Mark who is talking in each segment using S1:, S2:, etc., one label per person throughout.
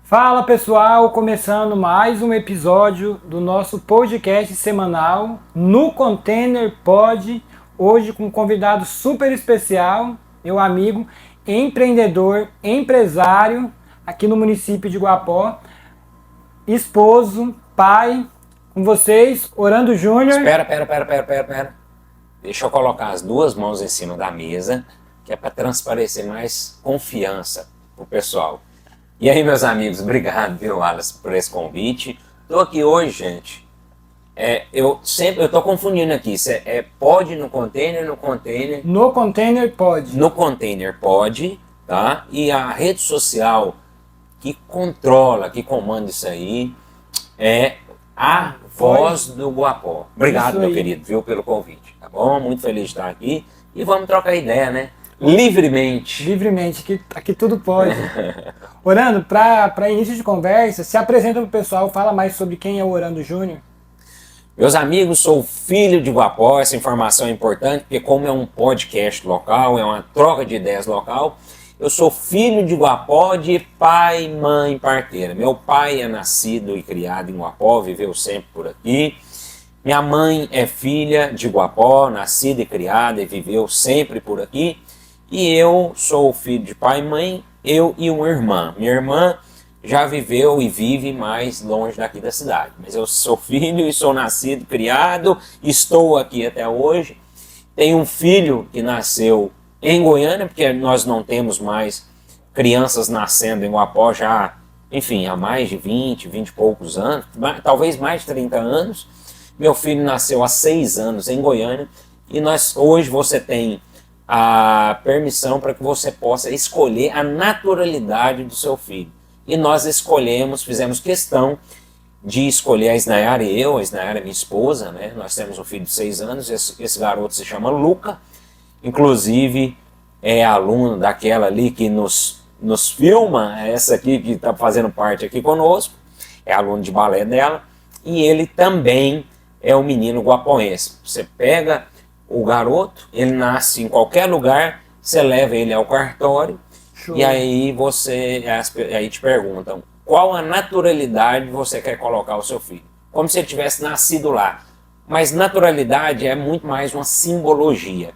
S1: Fala pessoal, começando mais um episódio do nosso podcast semanal no Container Pod, hoje com um convidado super especial, meu amigo, empreendedor, empresário aqui no município de Guapó, esposo, pai, com vocês, Orando Júnior.
S2: Espera. Deixa eu colocar as duas mãos em cima da mesa, que é para transparecer mais confiança pro pessoal. E aí, meus amigos, obrigado, viu, Wallace, por esse convite. Tô aqui hoje, gente. Eu tô confundindo aqui. Pod no container?
S1: No Container Pod.
S2: No Container Pod, tá? E a rede social que controla, que comanda isso aí é a Voz do Guapó. Obrigado, meu querido, viu, pelo convite, tá bom? Muito feliz de estar aqui. E vamos trocar ideia, né? Livremente, que
S1: aqui tudo pode. Orando, para início de conversa, se apresenta para o pessoal, fala mais sobre quem é o Orando Júnior.
S2: Meus amigos, sou filho de Guapó, essa informação é importante, porque como é um podcast local, é uma troca de ideias local, eu sou filho de Guapó de pai, mãe, parteira. Meu pai é nascido e criado em Guapó, viveu sempre por aqui. Minha mãe é filha de Guapó, nascida e criada e viveu sempre por aqui. E eu sou filho de pai e mãe, eu e uma irmã. Minha irmã já viveu e vive mais longe daqui da cidade. Mas eu sou filho e sou nascido, criado, estou aqui até hoje. Tenho um filho que nasceu em Goiânia, porque nós não temos mais crianças nascendo em Guapó já, enfim, há mais de 20 e poucos anos, talvez mais de 30 anos. Meu filho nasceu há 6 anos em Goiânia e hoje você tem a permissão para que você possa escolher a naturalidade do seu filho. E nós fizemos questão de escolher a Isnayara e eu, a Isnayara é minha esposa, né? Nós temos um filho de 6 anos, esse garoto se chama Luca, inclusive é aluno daquela ali que nos filma, essa aqui que está fazendo parte aqui conosco, é aluno de balé dela, e ele também é um menino guapoense. Você pega o garoto, ele nasce em qualquer lugar, você leva ele ao cartório. Show. E aí aí te perguntam qual a naturalidade você quer colocar o seu filho. Como se ele tivesse nascido lá. Mas naturalidade é muito mais uma simbologia.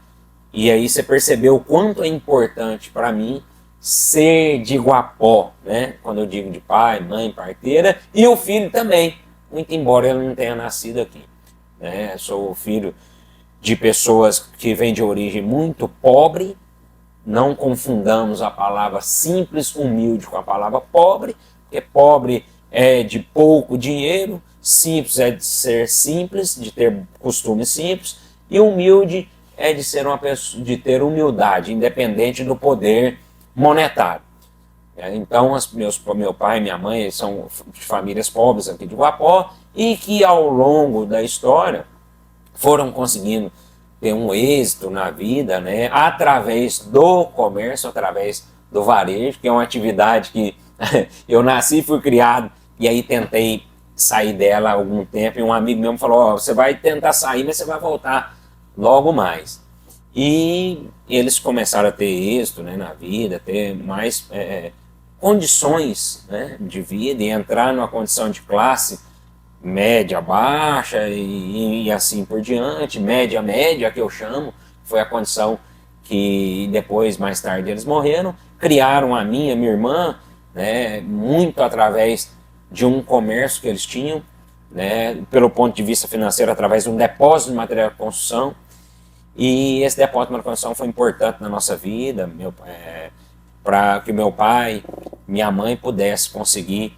S2: E aí você percebeu o quanto é importante para mim ser de Guapó, né? Quando eu digo de pai, mãe, parteira, e o filho também, muito embora ele não tenha nascido aqui, né? Sou filho de pessoas que vêm de origem muito pobre. Não confundamos a palavra simples, humilde com a palavra pobre, porque pobre é de pouco dinheiro, simples é de ser simples, de ter costumes simples, e humilde é de ser uma pessoa, de ter humildade, independente do poder monetário. Então, meu pai e minha mãe são de famílias pobres aqui de Guapó e que ao longo da história foram conseguindo ter um êxito na vida, né, através do comércio, através do varejo, que é uma atividade que eu nasci, fui criado, e aí tentei sair dela há algum tempo, e um amigo meu me falou, você vai tentar sair, mas você vai voltar logo mais. E eles começaram a ter êxito, né, na vida, ter mais condições, né, de vida, e entrar numa condição de classe média baixa e assim por diante, média que eu chamo, foi a condição que depois, mais tarde, eles morreram, criaram a minha irmã, né, muito através de um comércio que eles tinham, né, pelo ponto de vista financeiro, através de um depósito de material de construção, e esse depósito de material de construção foi importante na nossa vida, para que meu pai, minha mãe pudesse conseguir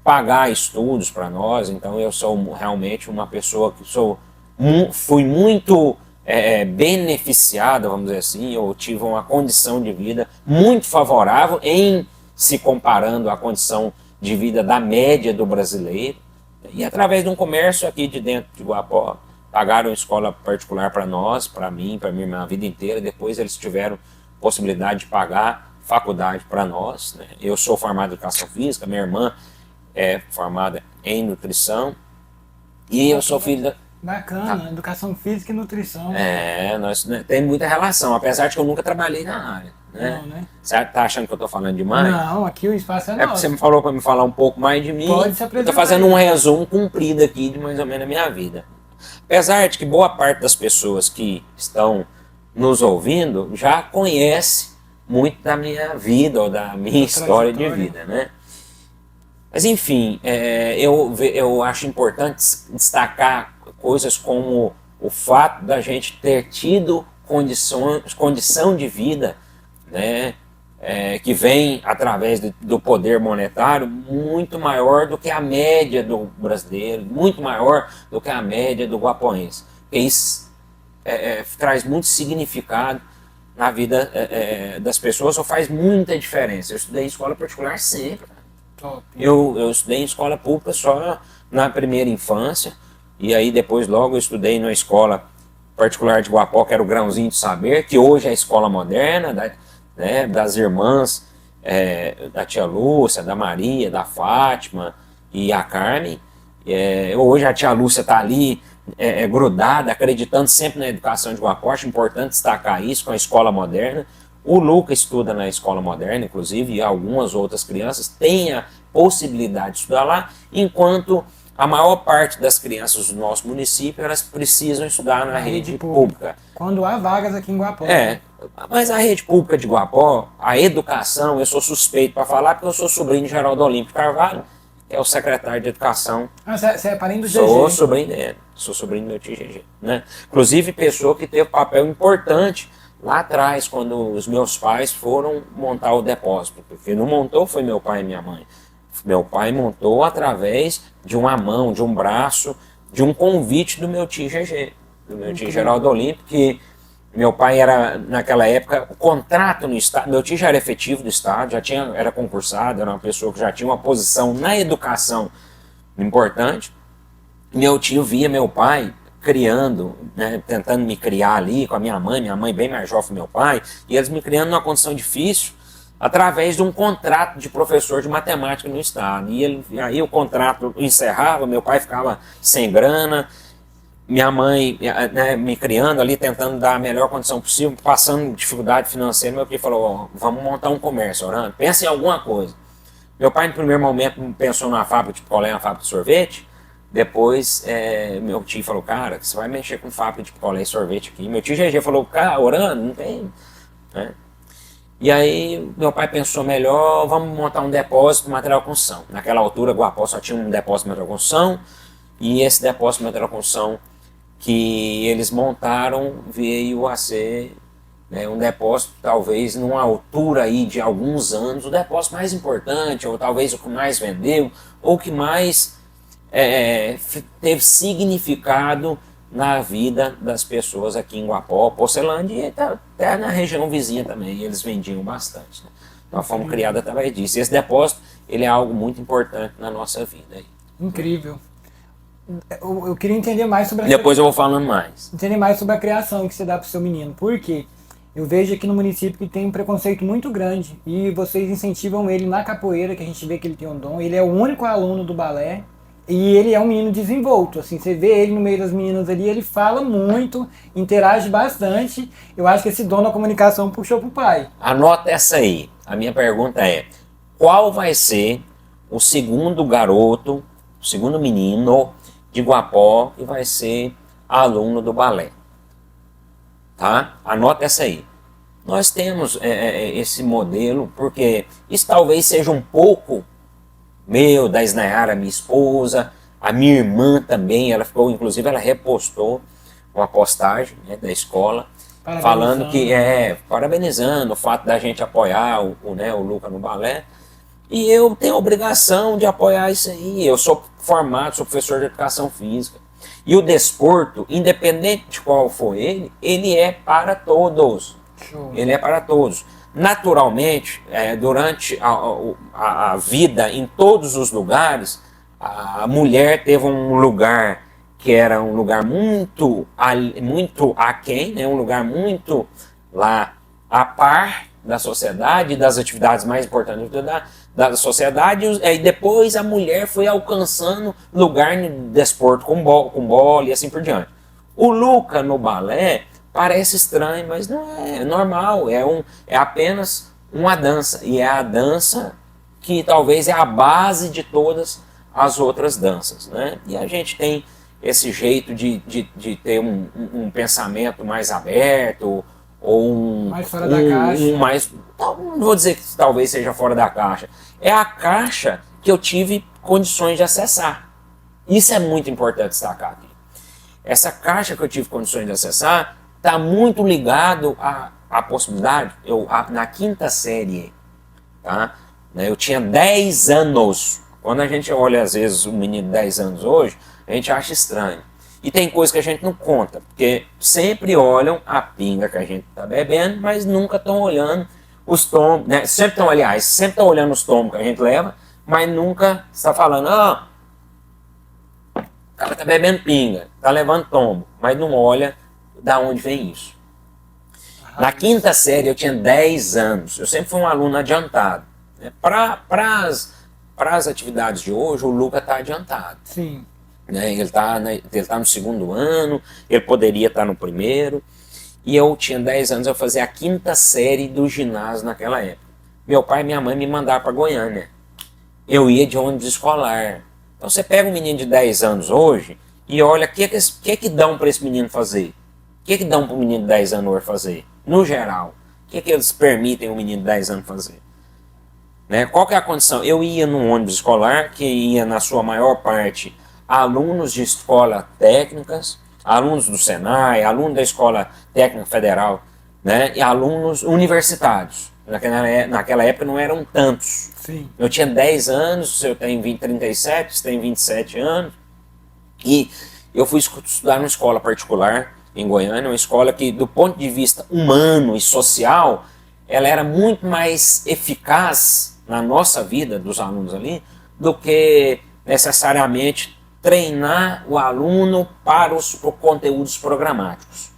S2: pagar estudos para nós. Então eu sou realmente uma pessoa que fui muito beneficiada, vamos dizer assim. Eu tive uma condição de vida muito favorável em se comparando à condição de vida da média do brasileiro. E através de um comércio aqui de dentro de Guapó, pagaram escola particular para nós, para mim, para minha irmã, a vida inteira. Depois eles tiveram possibilidade de pagar faculdade para nós, né? Eu sou formado em educação física, minha irmã é formada em nutrição e eu sou filho da...
S1: Bacana, educação física e nutrição.
S2: Nós, né, tem muita relação, apesar de que eu nunca trabalhei na área, né?
S1: Não, né?
S2: Você tá achando que eu tô falando demais?
S1: Não, aqui o espaço é
S2: Porque
S1: nosso.
S2: você me falou para me falar um pouco mais de mim.
S1: Pode se
S2: eu
S1: apresentar
S2: tô fazendo
S1: aí.
S2: um resumo comprido aqui de mais ou menos a minha vida. Apesar de que boa parte das pessoas que estão nos ouvindo já conhece muito da minha vida ou da minha história de vida, né? Mas enfim, eu acho importante destacar coisas como o fato da gente ter tido condição de vida, né, que vem através do poder monetário muito maior do que a média do brasileiro, muito maior do que a média do guapoense. Isso traz muito significado na vida das pessoas, ou faz muita diferença. Eu estudei em escola particular sempre.
S1: Top.
S2: Eu estudei em escola pública só na primeira infância, e aí depois logo eu estudei numa escola particular de Guapó, que era o Grãozinho de Saber, que hoje é a escola moderna, né, das irmãs da tia Lúcia, da Maria, da Fátima e a Carmen. Hoje a tia Lúcia está ali grudada, acreditando sempre na educação de Guapó. Acho importante destacar isso com a escola moderna. O Luca estuda na escola moderna, inclusive, e algumas outras crianças têm a possibilidade de estudar lá, enquanto a maior parte das crianças do nosso município, elas precisam estudar na rede pública.
S1: Quando há vagas aqui em Guapó.
S2: Mas a rede pública de Guapó, a educação, eu sou suspeito para falar, porque eu sou sobrinho de Geraldo Olímpio Carvalho, que é o secretário de Educação.
S1: Você é parente do GG?
S2: Sou sobrinho dele, sou sobrinho do meu tio GG. Né? Inclusive, pessoa que teve papel importante lá atrás, quando os meus pais foram montar o depósito. Porque não montou foi meu pai e minha mãe. Meu pai montou através de uma mão, de um braço, de um convite do meu tio GG, do meu tio Geraldo Olímpio, que meu pai era, naquela época, o contrato no Estado, meu tio já era efetivo do Estado, era concursado, era uma pessoa que já tinha uma posição na educação importante. Meu tio via meu pai criando, né, tentando me criar ali com a minha mãe bem mais jovem que meu pai, e eles me criando numa condição difícil, através de um contrato de professor de matemática no Estado. Aí o contrato encerrava, meu pai ficava sem grana, minha mãe, né, me criando ali, tentando dar a melhor condição possível, passando dificuldade financeira. Meu pai falou, vamos montar um comércio, Orlando, pensa em alguma coisa. Meu pai, no primeiro momento, pensou numa fábrica de picolé, uma fábrica de sorvete. Depois, meu tio falou, cara, você vai mexer com fábrica de picolé e sorvete aqui. Meu tio GG falou, cara, Orlando, não tem... Né? E aí, meu pai pensou melhor, vamos montar um depósito de material de construção. Naquela altura, Guapó só tinha um depósito de material de construção, e esse depósito de material de construção que eles montaram veio a ser, né, um depósito, talvez, numa altura aí de alguns anos, o depósito mais importante, ou talvez o que mais vendeu, ou o que mais teve significado na vida das pessoas aqui em Guapó, Porcelândia, e até na região vizinha também, eles vendiam bastante. Né? Nós fomos criados através disso. Esse depósito, ele é algo muito importante na nossa vida. Aí.
S1: Incrível. Eu queria entender mais sobre
S2: Depois eu vou falando mais.
S1: Entender mais sobre a criação que você dá para o seu menino. Por quê? Eu vejo aqui no município que tem um preconceito muito grande e vocês incentivam ele na capoeira, que a gente vê que ele tem um dom. Ele é o único aluno do balé. E ele é um menino desenvolto, assim, você vê ele no meio das meninas ali, ele fala muito, interage bastante. Eu acho que esse dom da comunicação puxou pro pai.
S2: Anota essa aí. A minha pergunta é, qual vai ser o segundo garoto, o segundo menino de Guapó que vai ser aluno do balé? Tá? Anota essa aí. Nós temos esse modelo, porque isso talvez seja um pouco... da Isnayara, minha esposa, a minha irmã também, ela ficou, inclusive, ela repostou uma postagem, né, da escola, falando que parabenizando o fato da gente apoiar o Luca no balé, e eu tenho a obrigação de apoiar isso aí. Eu sou formado, sou professor de educação física, e o desporto, independente de qual for ele é para todos. Show. Ele é para todos. Naturalmente, durante a vida em todos os lugares, a mulher teve um lugar que era um lugar muito aquém, né, um lugar muito lá à par, da sociedade, das atividades mais importantes da sociedade, e depois a mulher foi alcançando lugar no desporto com bola e assim por diante. O Luca no balé parece estranho, mas não é normal, é apenas uma dança, e é a dança que talvez é a base de todas as outras danças, né? E a gente tem esse jeito de ter um pensamento mais aberto, ou
S1: mais fora da caixa.
S2: Não vou dizer que talvez seja fora da caixa. É a caixa que eu tive condições de acessar. Isso é muito importante destacar aqui. Essa caixa que eu tive condições de acessar está muito ligado à possibilidade. Na quinta série, tá? Eu tinha 10 anos. Quando a gente olha, às vezes, um menino de 10 anos hoje, a gente acha estranho. E tem coisa que a gente não conta, porque sempre olham a pinga que a gente está bebendo, mas nunca estão olhando os tombos, né? Sempre estão olhando os tombos que a gente leva, mas nunca está falando, o cara está bebendo pinga, está levando tombo, mas não olha da onde vem isso. Na quinta série eu tinha 10 anos, eu sempre fui um aluno adiantado. Né? Para as atividades de hoje, o Luca está adiantado.
S1: Sim.
S2: Ele tá no segundo ano, ele poderia estar no primeiro, e eu tinha 10 anos, eu fazia a quinta série do ginásio naquela época. Meu pai e minha mãe me mandaram para Goiânia. Eu ia de ônibus escolar. Então você pega um menino de 10 anos hoje e olha o que dão para esse menino fazer. O que dão para o menino de 10 anos hoje fazer? No geral, o que eles permitem o menino de 10 anos fazer? Né? Qual que é a condição? Eu ia num ônibus escolar, que ia na sua maior parte alunos de escolas técnicas, alunos do Senai, alunos da Escola Técnica Federal, né? E alunos universitários. Naquela época não eram tantos.
S1: Sim.
S2: Eu tinha 10 anos, eu tenho 37, você tem 27 anos, e eu fui estudar numa escola particular em Goiânia, uma escola que, do ponto de vista humano e social, ela era muito mais eficaz na nossa vida dos alunos ali, do que necessariamente treinar o aluno para os conteúdos programáticos.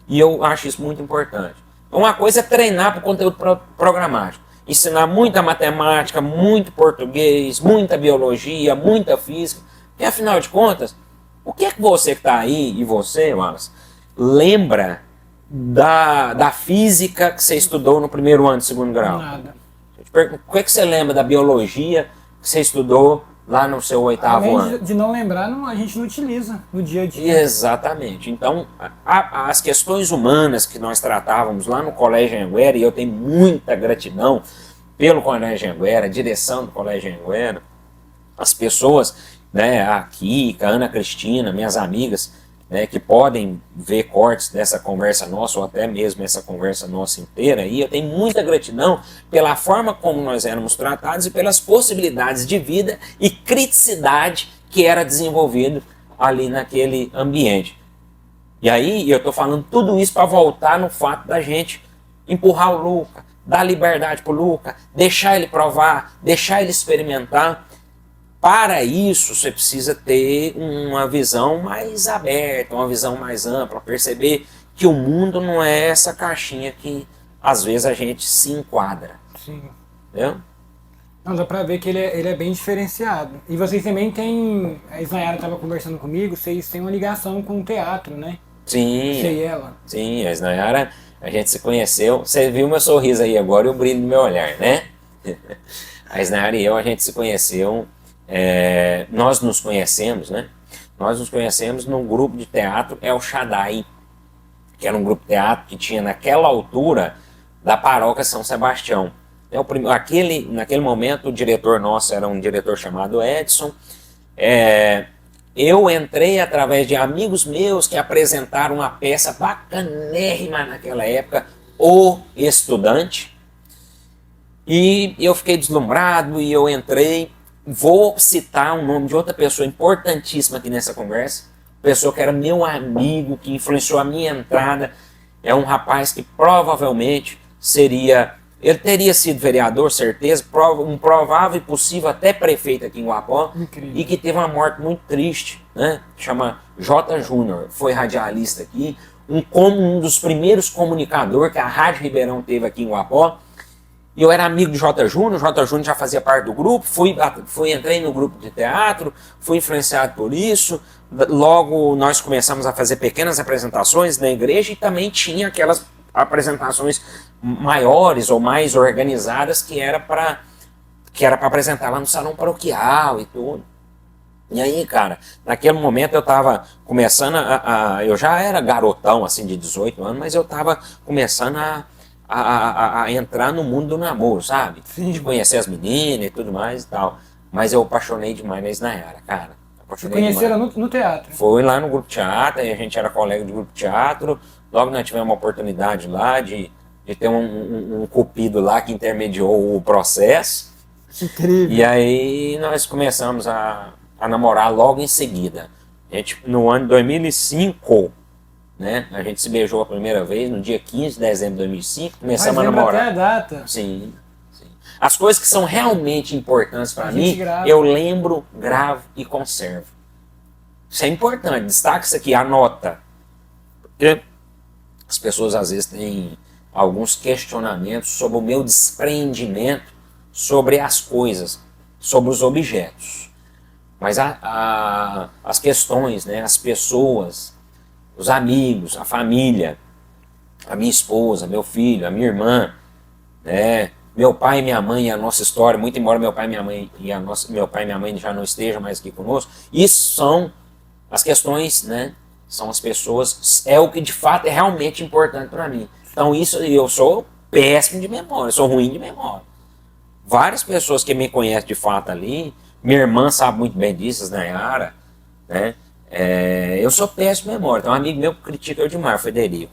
S2: E eu acho isso muito importante. Uma coisa é treinar para o conteúdo programático. Ensinar muita matemática, muito português, muita biologia, muita física. E afinal de contas, o que é que você que está aí, e você, Wallace, lembra da física que você estudou no primeiro ano do segundo grau?
S1: Nada.
S2: O que é que você lembra da biologia que você estudou lá no seu oitavo ano?
S1: De não lembrar, a gente não utiliza no dia a dia.
S2: Exatamente. Então, as questões humanas que nós tratávamos lá no Colégio Anhanguera, e eu tenho muita gratidão pelo Colégio Anhanguera, a direção do Colégio Anhanguera, as pessoas, né, a Kika, a Ana Cristina, minhas amigas, né, que podem ver cortes dessa conversa nossa, ou até mesmo essa conversa nossa inteira, e eu tenho muita gratidão pela forma como nós éramos tratados e pelas possibilidades de vida e criticidade que era desenvolvido ali naquele ambiente. E aí eu estou falando tudo isso para voltar no fato da gente empurrar o Luca, dar liberdade para o Luca, deixar ele provar, deixar ele experimentar. Para isso, você precisa ter uma visão mais aberta, uma visão mais ampla, perceber que o mundo não é essa caixinha que às vezes a gente se enquadra.
S1: Sim.
S2: Entendeu?
S1: Não, dá pra ver que ele é bem diferenciado. E vocês também têm, a Isnayara estava conversando comigo, vocês têm uma ligação com o teatro, né?
S2: Sim.
S1: Você e ela.
S2: Sim, a Isnayara, a gente se conheceu. Você viu meu sorriso aí agora e o brilho do meu olhar, né? A Isnayara e eu, a gente se conheceu. Nós nos conhecemos, né? Nós nos conhecemos num grupo de teatro El Shaddai, que era um grupo de teatro que tinha naquela altura da paróquia São Sebastião. Naquele momento o diretor nosso era um diretor chamado Edson. Eu entrei através de amigos meus que apresentaram uma peça bacanérrima naquela época, O Estudante, e eu fiquei deslumbrado e eu entrei. Vou citar o nome de outra pessoa importantíssima aqui nessa conversa, pessoa que era meu amigo, que influenciou a minha entrada. É um rapaz que provavelmente ele teria sido vereador, certeza, um provável e possível até prefeito aqui em Guapó. Incrível. E que teve uma morte muito triste, né? Chama J. Júnior, foi radialista aqui, um dos primeiros comunicadores que a Rádio Ribeirão teve aqui em Guapó. E eu era amigo do J. Júnior, o J. Júnior já fazia parte do grupo, entrei no grupo de teatro, fui influenciado por isso. Logo nós começamos a fazer pequenas apresentações na igreja e também tinha aquelas apresentações maiores ou mais organizadas que era para apresentar lá no salão paroquial e tudo. E aí, cara, naquele momento eu estava começando eu já era garotão, assim, de 18 anos, mas eu estava começando a entrar no mundo do namoro, sabe?
S1: Sim.
S2: De conhecer as meninas e tudo mais e tal. Mas eu apaixonei demais na Nayara, cara.
S1: Você conheceram no teatro?
S2: Foi lá no grupo teatro, e a gente era colega de grupo teatro. Logo nós tivemos uma oportunidade lá de ter um cupido lá que intermediou o processo.
S1: Incrível.
S2: E aí nós começamos a namorar logo em seguida. A gente, no ano de 2005, né, a gente se beijou a primeira vez no dia 15 de dezembro de 2005, começamos a namorar.
S1: Até a data.
S2: Sim, sim. As coisas que são realmente importantes para mim,
S1: grava.
S2: eu lembro, gravo e conservo. Isso é importante, destaque isso aqui, anota. Porque as pessoas às vezes têm alguns questionamentos sobre o meu desprendimento sobre as coisas, sobre os objetos. Mas as questões, né, as pessoas, os amigos, a família, a minha esposa, meu filho, a minha irmã, né, meu pai e minha mãe, a nossa história, muito embora meu pai e minha mãe já não estejam mais aqui conosco, isso são as questões, né, são as pessoas, é o que de fato é realmente importante para mim. Então isso, eu sou péssimo de memória, sou ruim de memória. Várias pessoas que me conhecem de fato ali, minha irmã sabe muito bem disso, a Nayara, né? Eu sou péssimo de memória. Tem um amigo meu que critica eu demais, o Federico.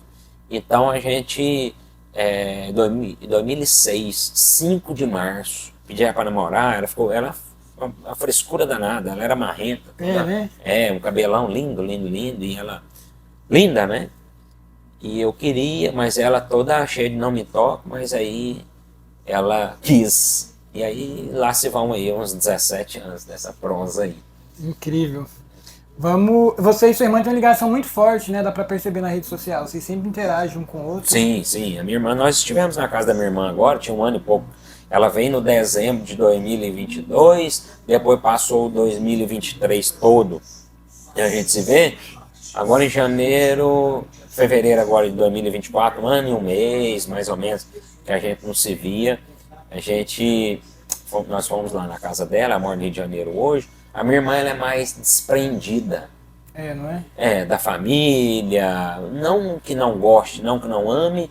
S2: Então a gente, em 2006, 5 de março, pedi ela para namorar, ela a frescura danada, ela era marrenta.
S1: Né?
S2: Um cabelão lindo, lindo, lindo, e ela, linda, né? E eu queria, mas ela toda cheia de não me toca, mas aí ela quis. E aí lá se vão aí uns 17 anos dessa prosa aí.
S1: Incrível. Você e sua irmã têm uma ligação muito forte, né? Dá pra perceber na rede social. Vocês sempre interagem um com o outro.
S2: Sim, sim. A minha irmã, nós estivemos na casa da minha irmã agora, tinha 1 ano e pouco. Ela veio no dezembro de 2022, depois passou o 2023 todo. E a gente se vê. Agora em fevereiro agora de 2024, 1 ano e 1 mês, mais ou menos, que a gente não se via. Nós fomos lá na casa dela, ela mora no Rio de Janeiro hoje. A minha irmã, ela é mais desprendida.
S1: Não é?
S2: Da família, não que não goste, não que não ame,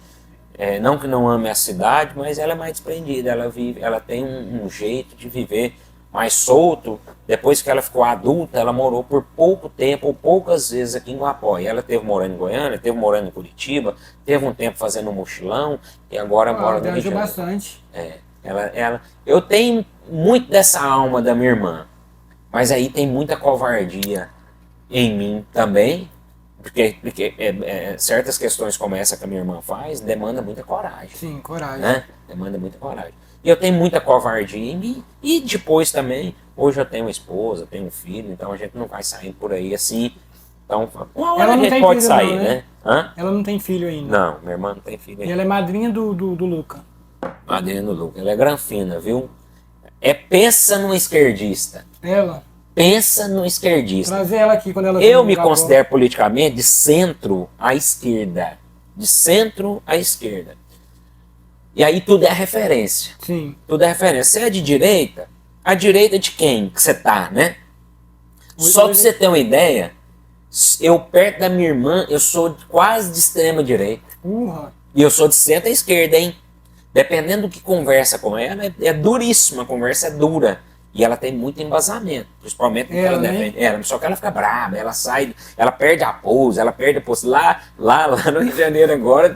S2: não que não ame a cidade, mas ela é mais desprendida, ela tem um jeito de viver mais solto. Depois que ela ficou adulta, ela morou por pouco tempo, ou poucas vezes aqui em Guapó. E ela esteve morando em Goiânia, esteve morando em Curitiba, teve um tempo fazendo um mochilão, e agora mora no Rio de Janeiro.
S1: Bastante.
S2: Eu tenho muito dessa alma da minha irmã, mas aí tem muita covardia em mim também, porque certas questões como essa que a minha irmã faz, demanda muita coragem.
S1: Sim, coragem.
S2: Né? Demanda muita coragem. E eu tenho muita covardia em mim, e depois também, hoje eu tenho uma esposa, tenho um filho, então a gente não vai sair por aí assim. Então, uma hora a gente pode sair,
S1: não,
S2: né? Hã?
S1: Ela não tem filho ainda.
S2: Não, minha irmã não tem filho ainda.
S1: E ela é madrinha do Luca.
S2: Madrinha do Luca, ela é granfina, viu? Pensa num esquerdista.
S1: Ela?
S2: Pensa no esquerdista.
S1: Trazer ela aqui quando ela...
S2: Eu me considero politicamente de centro à esquerda. De centro à esquerda. E aí tudo é referência.
S1: Sim.
S2: Tudo é referência. Você é de direita? A direita de quem que você tá, né? Só pra você ter uma ideia, eu perto da minha irmã, eu sou quase de extrema direita. E eu sou de centro à esquerda, hein? Dependendo do que conversa com ela, é duríssima, a conversa é dura. E ela tem muito embasamento, principalmente porque ela defende. Só que ela fica brava, ela sai, ela perde a pose, Lá no Rio de Janeiro agora,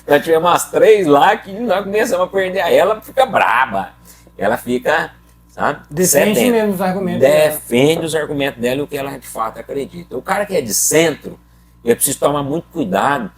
S2: nós tivemos umas 3 lá que nós começamos a perder. Aí ela fica braba, ela fica, sabe?
S1: Defende mesmo os argumentos
S2: Defende os argumentos dela e o que ela de fato acredita. O cara que é de centro, eu preciso tomar muito cuidado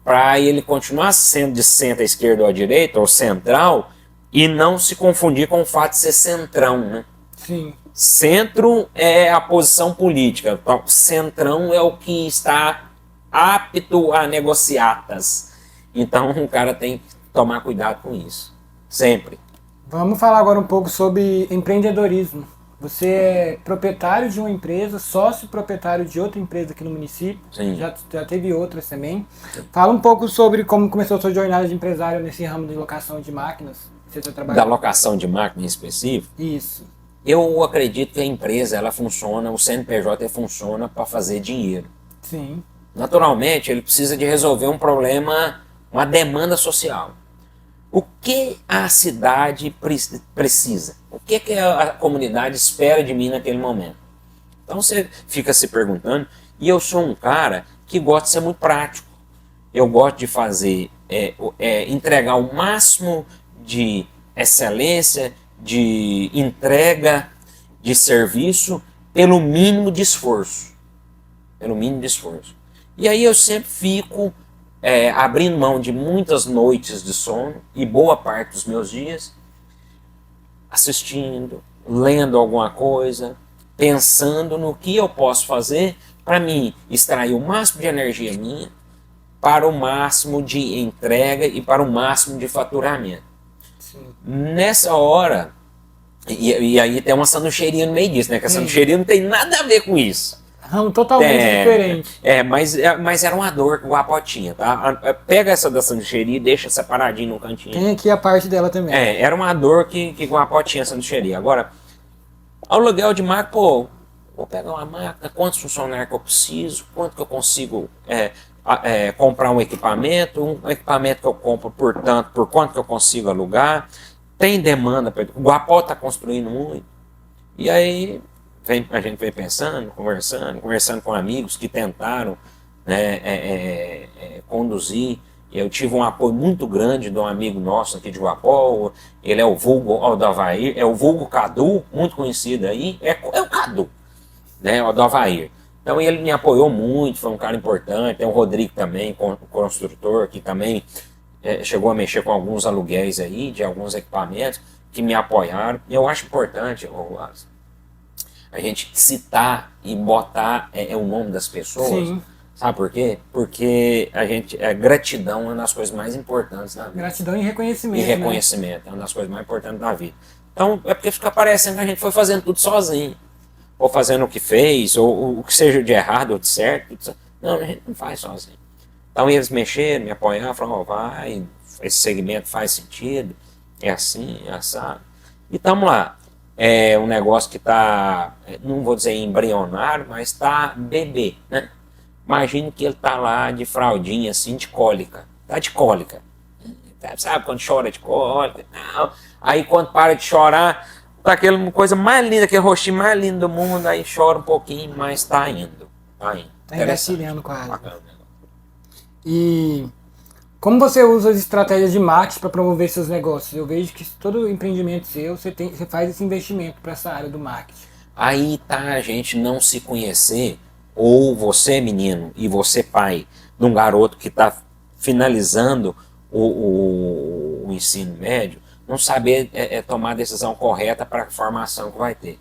S2: para ele continuar sendo de centro à esquerda ou à direita, ou central, e não se confundir com o fato de ser centrão, né?
S1: Sim.
S2: Centro é a posição política, centrão é o que está apto a negociatas. Então o cara tem que tomar cuidado com isso, sempre.
S1: Vamos falar agora um pouco sobre empreendedorismo. Você é proprietário de uma empresa, sócio proprietário de outra empresa aqui no município.
S2: Sim.
S1: Já teve outras também. Fala um pouco sobre como começou a sua jornada de empresário nesse ramo de locação de máquinas. Você está trabalhando?
S2: Da locação de máquina em específico?
S1: Isso.
S2: Eu acredito que a empresa, ela funciona, o CNPJ funciona para fazer dinheiro.
S1: Sim.
S2: Naturalmente, ele precisa de resolver um problema, uma demanda social. O que a cidade precisa? O que a comunidade espera de mim naquele momento? Então você fica se perguntando, e eu sou um cara que gosta de ser muito prático. Eu gosto de fazer, entregar o máximo de excelência, de entrega, de serviço, pelo mínimo de esforço. Pelo mínimo de esforço. E aí eu sempre fico abrindo mão de muitas noites de sono e boa parte dos meus dias assistindo, lendo alguma coisa, pensando no que eu posso fazer para mim extrair o máximo de energia minha para o máximo de entrega e para o máximo de faturamento.
S1: Sim.
S2: Nessa hora, e aí tem uma sanduicheirinha no meio disso, né? Que a sanduicheirinha não tem nada a ver com isso.
S1: Ramo totalmente diferente.
S2: Mas era uma dor que o Guapotinha, tá? Pega essa da sanduicheria e deixa separadinho no cantinho.
S1: Tem aqui a parte dela também.
S2: Era uma dor que o Guapotinha, a sanduicheria. Agora, aluguel de máquina, pô, vou pegar uma máquina, quantos funcionários que eu preciso, quanto que eu consigo comprar um equipamento que eu compro, portanto, por quanto que eu consigo alugar, tem demanda, o Guapó está construindo muito, e aí a gente vem pensando, conversando com amigos que tentaram conduzir. Eu tive um apoio muito grande de um amigo nosso aqui de Guapó, ele é o vulgo Aldavair, é o vulgo Cadu, muito conhecido aí, é o Cadu, né, o Aldavair. Então ele me apoiou muito, foi um cara importante. Tem o Rodrigo também, construtor, que também chegou a mexer com alguns aluguéis aí, de alguns equipamentos, que me apoiaram. E eu acho importante, a gente citar e botar o nome das pessoas.
S1: Sim.
S2: Sabe por quê? Porque gratidão é uma das coisas mais importantes da vida.
S1: Gratidão e reconhecimento.
S2: E reconhecimento, é uma das coisas mais importantes da vida. Então é porque fica parecendo que a gente foi fazendo tudo sozinho. Ou fazendo o que fez, ou o que seja de errado ou de certo. Não, a gente não faz sozinho. Então eles mexeram, me apoiaram, falaram, vai, esse segmento faz sentido, é assim, é assado. E estamos lá. É um negócio que está, não vou dizer embrionário, mas está bebê, né? Imagine que ele está lá de fraldinha, assim, de cólica. Está de cólica. Sabe quando chora de cólica? Não. Aí quando para de chorar, tá aquela coisa mais linda, aquele rostinho mais lindo do mundo, aí chora um pouquinho, mas tá indo. Tá
S1: engatilhando quase. E como você usa as estratégias de marketing para promover seus negócios? Eu vejo que todo empreendimento seu, você faz esse investimento para essa área do marketing.
S2: Aí tá a gente não se conhecer, ou você menino e você pai, de um garoto que está finalizando o ensino médio, não saber tomar a decisão correta para a formação que vai ter.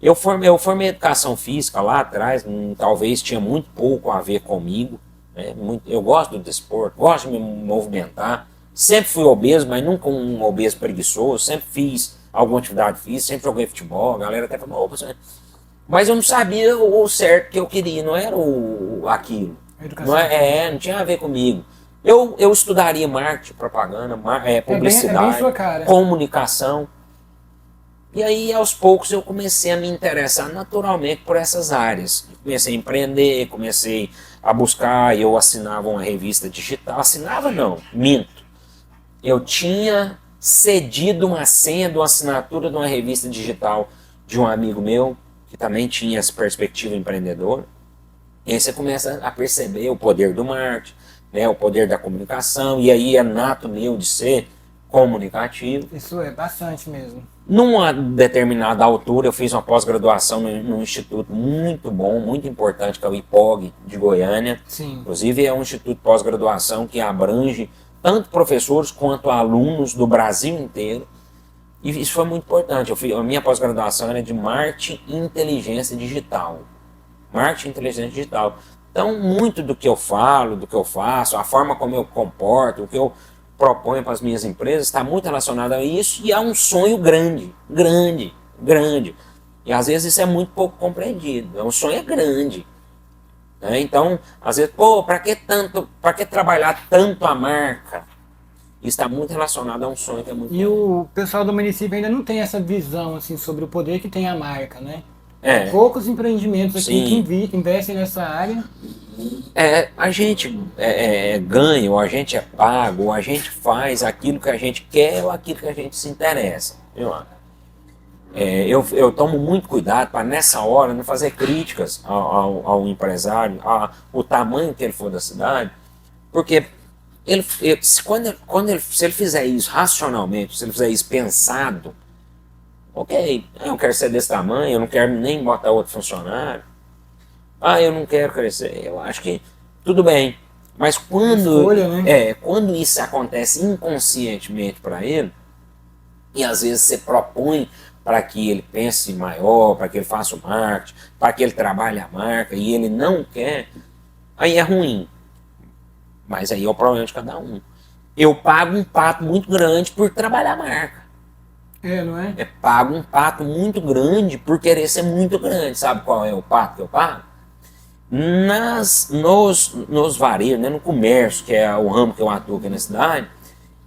S2: Eu formei educação física lá atrás, talvez tinha muito pouco a ver comigo. Né? Eu gosto do desporto, gosto de me movimentar. Sempre fui obeso, mas nunca um obeso preguiçoso. Sempre fiz alguma atividade física, sempre joguei futebol. A galera até falou, mas eu não sabia o certo que eu queria, não era aquilo. Não tinha a ver comigo. Eu estudaria marketing, propaganda, publicidade,
S1: bem sua cara.
S2: Comunicação. E aí, aos poucos, eu comecei a me interessar naturalmente por essas áreas. Comecei a empreender, comecei a buscar, eu assinava uma revista digital. Assinava não, minto. Eu tinha cedido uma senha de uma assinatura de uma revista digital de um amigo meu, que também tinha essa perspectiva empreendedora. E aí você começa a perceber o poder do marketing, né, o poder da comunicação, e aí é nato meu de ser comunicativo.
S1: Isso é bastante mesmo.
S2: Numa determinada altura, eu fiz uma pós-graduação num instituto muito bom, muito importante, que é o IPOG de Goiânia.
S1: Sim.
S2: Inclusive é um instituto de pós-graduação que abrange tanto professores quanto alunos do Brasil inteiro. E isso foi muito importante. A minha pós-graduação era de marketing e inteligência digital. Marketing e inteligência digital. Então, muito do que eu falo, do que eu faço, a forma como eu comporto, o que eu proponho para as minhas empresas está muito relacionado a isso e é um sonho grande, grande, grande. E às vezes isso é muito pouco compreendido. O sonho é grande. Né? Então, às vezes, pô, para que trabalhar tanto a marca? Isso está muito relacionado a um sonho que é muito
S1: E
S2: grande.
S1: o pessoal do município ainda não tem essa visão assim sobre o poder que tem a marca, né?
S2: É,
S1: Poucos empreendimentos aqui que
S2: sim.
S1: investem nessa área.
S2: A gente ganha, ou a gente é pago, ou a gente faz aquilo que a gente quer ou aquilo que a gente se interessa. Viu? Eu tomo muito cuidado para nessa hora não fazer críticas ao empresário, ao tamanho que ele for da cidade, porque se ele fizer isso racionalmente, se ele fizer isso pensado, ok, eu quero ser desse tamanho, eu não quero nem botar outro funcionário, eu não quero crescer, eu acho que tudo bem. Mas
S1: Escolha, né?
S2: quando isso acontece inconscientemente para ele, e às vezes você propõe para que ele pense maior, para que ele faça o marketing, para que ele trabalhe a marca, e ele não quer, aí é ruim. Mas aí é o problema de cada um. Eu pago um pato muito grande por trabalhar a marca.
S1: Não é?
S2: Pago um pato muito grande por querer ser muito grande. Sabe qual é o pato que eu pago? Nos varejos, né, no comércio, que é o ramo que eu atuo aqui na cidade,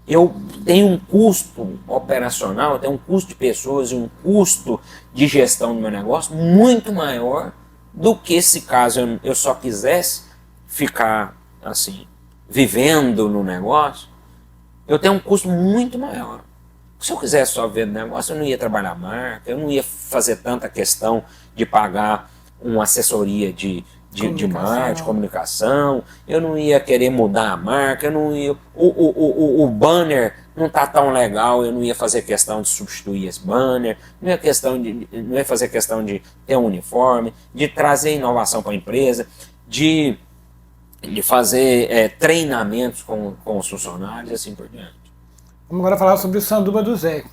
S2: eu tenho um custo operacional, eu tenho um custo de pessoas e um custo de gestão do meu negócio muito maior do que se caso eu só quisesse ficar assim, vivendo no negócio, eu tenho um custo muito maior. Se eu quisesse só ver o negócio, eu não ia trabalhar a marca, eu não ia fazer tanta questão de pagar uma assessoria de marketing, comunicação, eu não ia querer mudar a marca, eu não ia, o banner não está tão legal, eu não ia fazer questão de substituir esse banner, não ia fazer questão de ter um uniforme, de trazer inovação para a empresa, de fazer treinamentos com os funcionários e assim por diante.
S1: Vamos agora falar sobre o Sanduba do Zé.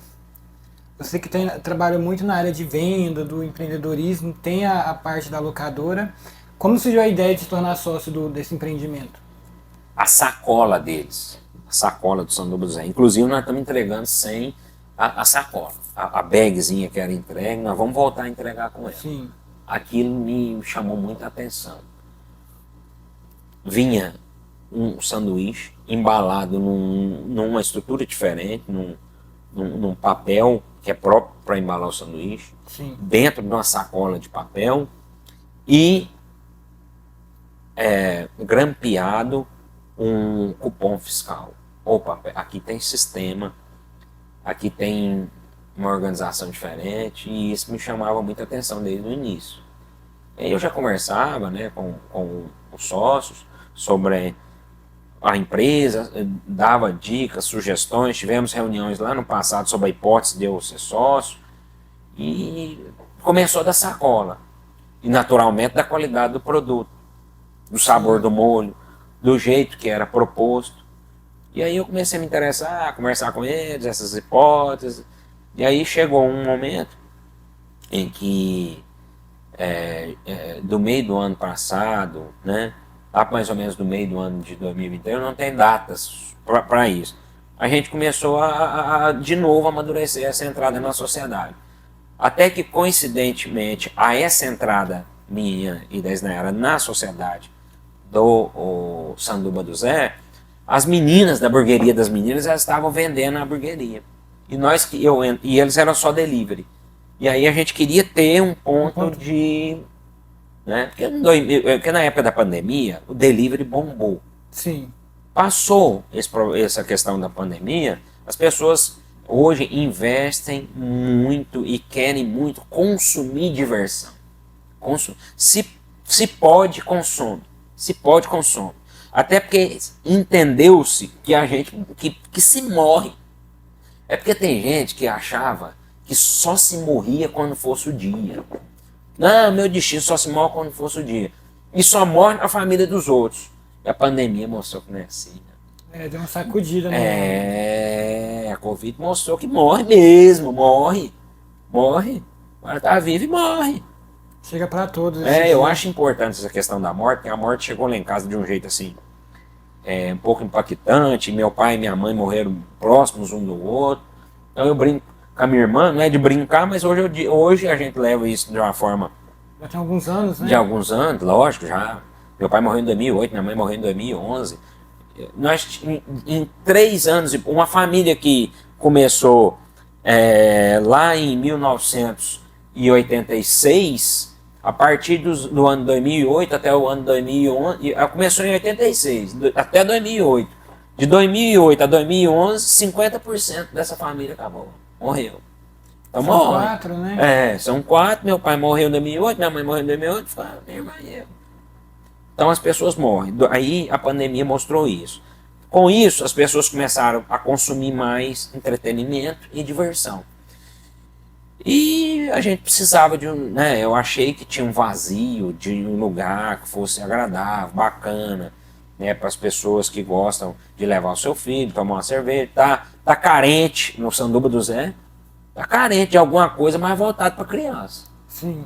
S1: Você que trabalha muito na área de venda, do empreendedorismo, tem a parte da locadora. Como surgiu a ideia de se tornar sócio desse empreendimento?
S2: A sacola deles, a sacola do Sanduba do Zé. Inclusive nós estamos entregando sem a sacola. A bagzinha que era entregue, nós vamos voltar a entregar com ela.
S1: Sim.
S2: Aquilo me chamou muita atenção. Vinha um sanduíche embalado numa estrutura diferente, num papel que é próprio para embalar o sanduíche,
S1: Sim.
S2: dentro de uma sacola de papel e grampeado um cupom fiscal. Opa, aqui tem sistema, aqui tem uma organização diferente e isso me chamava muita atenção desde o início. Eu já conversava, né, com os sócios sobre a empresa, dava dicas, sugestões, tivemos reuniões lá no passado sobre a hipótese de eu ser sócio e começou da sacola e naturalmente da qualidade do produto, do sabor do molho, do jeito que era proposto. E aí eu comecei a me interessar, a conversar com eles, essas hipóteses, e aí chegou um momento em que do meio do ano passado, né, lá mais ou menos do meio do ano de 2021, não tem datas para isso. A gente começou de novo a amadurecer essa entrada na sociedade. Até que, coincidentemente, a essa entrada minha e da Isnayara na sociedade do Sanduba do Zé, as meninas da hamburgueria das meninas, elas estavam vendendo a hamburgueria. E eles eram só delivery. E aí a gente queria ter um ponto de... Né? Porque na época da pandemia, o delivery bombou.
S1: Sim.
S2: Passou essa questão da pandemia, as pessoas hoje investem muito e querem muito consumir diversão. Se pode, consome. Se pode, consome. Até porque entendeu-se que a gente que se morre. É porque tem gente que achava que só se morria quando fosse o dia. Não, meu destino só se morre quando fosse o dia. E só morre na família dos outros. E a pandemia mostrou que não é assim.
S1: Deu uma sacudida, né?
S2: A Covid mostrou que morre mesmo, morre. Agora tá vivo e morre.
S1: Chega para todos.
S2: Eu acho importante essa questão da morte, porque a morte chegou lá em casa de um jeito assim, um pouco impactante. Meu pai e minha mãe morreram próximos um do outro. Então eu brinco com a minha irmã, não é de brincar, mas hoje a gente leva isso de uma forma...
S1: Já tem alguns anos, né?
S2: De alguns anos, lógico, já. Meu pai morreu em 2008, minha mãe morreu em 2011. Nós, em 3 anos, uma família que começou lá em 1986, a partir do ano 2008 até o ano 2011, começou em 86, até 2008. De 2008 a 2011, 50% dessa família acabou, morreu. Então,
S1: são 4, né?
S2: São 4, meu pai morreu em 2008, minha mãe morreu em 2008, minha irmã e eu. Então as pessoas morrem. Aí a pandemia mostrou isso. Com isso, as pessoas começaram a consumir mais entretenimento e diversão. E a gente precisava de eu achei que tinha um vazio de um lugar que fosse agradável, bacana, para as pessoas que gostam de levar o seu filho, tomar uma cerveja. Tá carente no Sanduba do Zé. Tá carente de alguma coisa mais voltada para criança.
S1: Sim.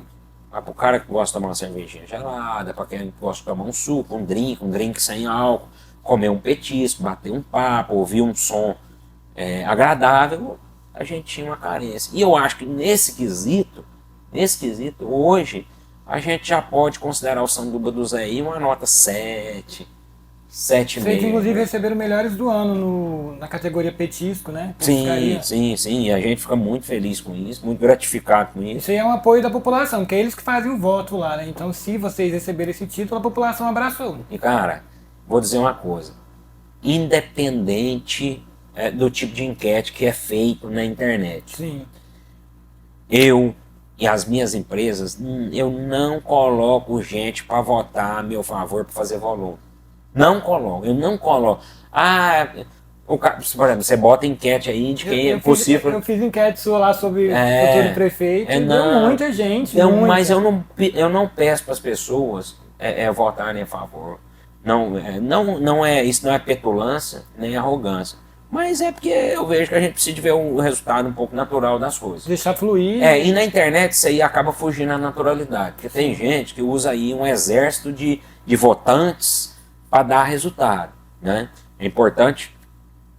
S2: Para o cara que gosta de tomar uma cervejinha gelada, para quem gosta de tomar um suco, um drink sem álcool, comer um petisco, bater um papo, ouvir um som agradável, a gente tinha uma carência. E eu acho que nesse quesito, hoje, a gente já pode considerar o Sanduba do Zé uma nota 7, 7,5.
S1: Vocês, inclusive, receberam melhores do ano na categoria petisco, né?
S2: Sim. E a gente fica muito feliz com isso, muito gratificado com isso.
S1: Isso aí é um apoio da população, porque é eles que fazem o voto lá, né? Então, se vocês receberem esse título, a população abraçou.
S2: E, cara, vou dizer uma coisa. Independente do tipo de enquete que é feito na internet.
S1: Sim.
S2: Eu e as minhas empresas, eu não coloco gente para votar a meu favor, para fazer volume. Eu não coloco. Por exemplo, você bota enquete aí de quem é possível.
S1: Eu fiz enquete sua lá sobre o futuro prefeito, deu muita gente.
S2: Mas eu não peço para as pessoas votarem a favor. Isso não é petulância, nem arrogância. Mas é porque eu vejo que a gente precisa de ver o resultado um pouco natural das coisas.
S1: Deixar fluir.
S2: E na internet isso aí acaba fugindo da naturalidade. Porque tem gente que usa aí um exército de votantes para dar resultado, né? É importante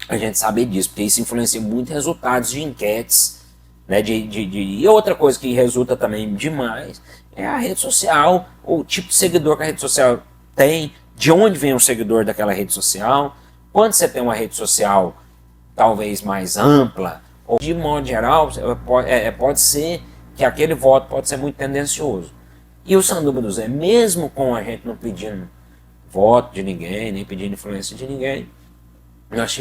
S2: a gente saber disso, porque isso influencia muito resultados de enquetes, né? E outra coisa que resulta também demais é a rede social, o tipo de seguidor que a rede social tem, de onde vem o seguidor daquela rede social. Quando você tem uma rede social talvez mais ampla, ou de modo geral, pode ser que aquele voto pode ser muito tendencioso. E o Sanduba do Zé, mesmo com a gente não pedindo voto de ninguém, nem pedindo influência de ninguém, nós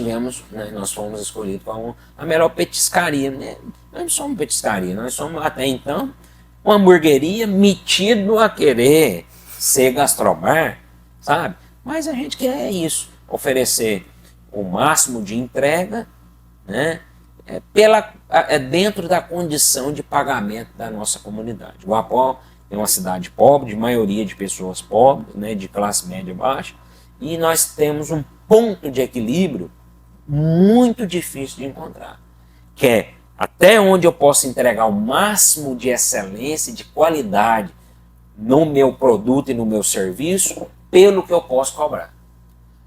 S2: fomos escolhidos como a melhor petiscaria, né? Nós não somos petiscaria, nós somos até então uma hamburgueria metido a querer ser gastrobar, sabe? Mas a gente quer isso, oferecer o máximo de entrega, né? Dentro da condição de pagamento da nossa comunidade. Guapó é uma cidade pobre, de maioria de pessoas pobres, né, de classe média baixa, e nós temos um ponto de equilíbrio muito difícil de encontrar, que é até onde eu posso entregar o máximo de excelência e de qualidade no meu produto e no meu serviço, pelo que eu posso cobrar.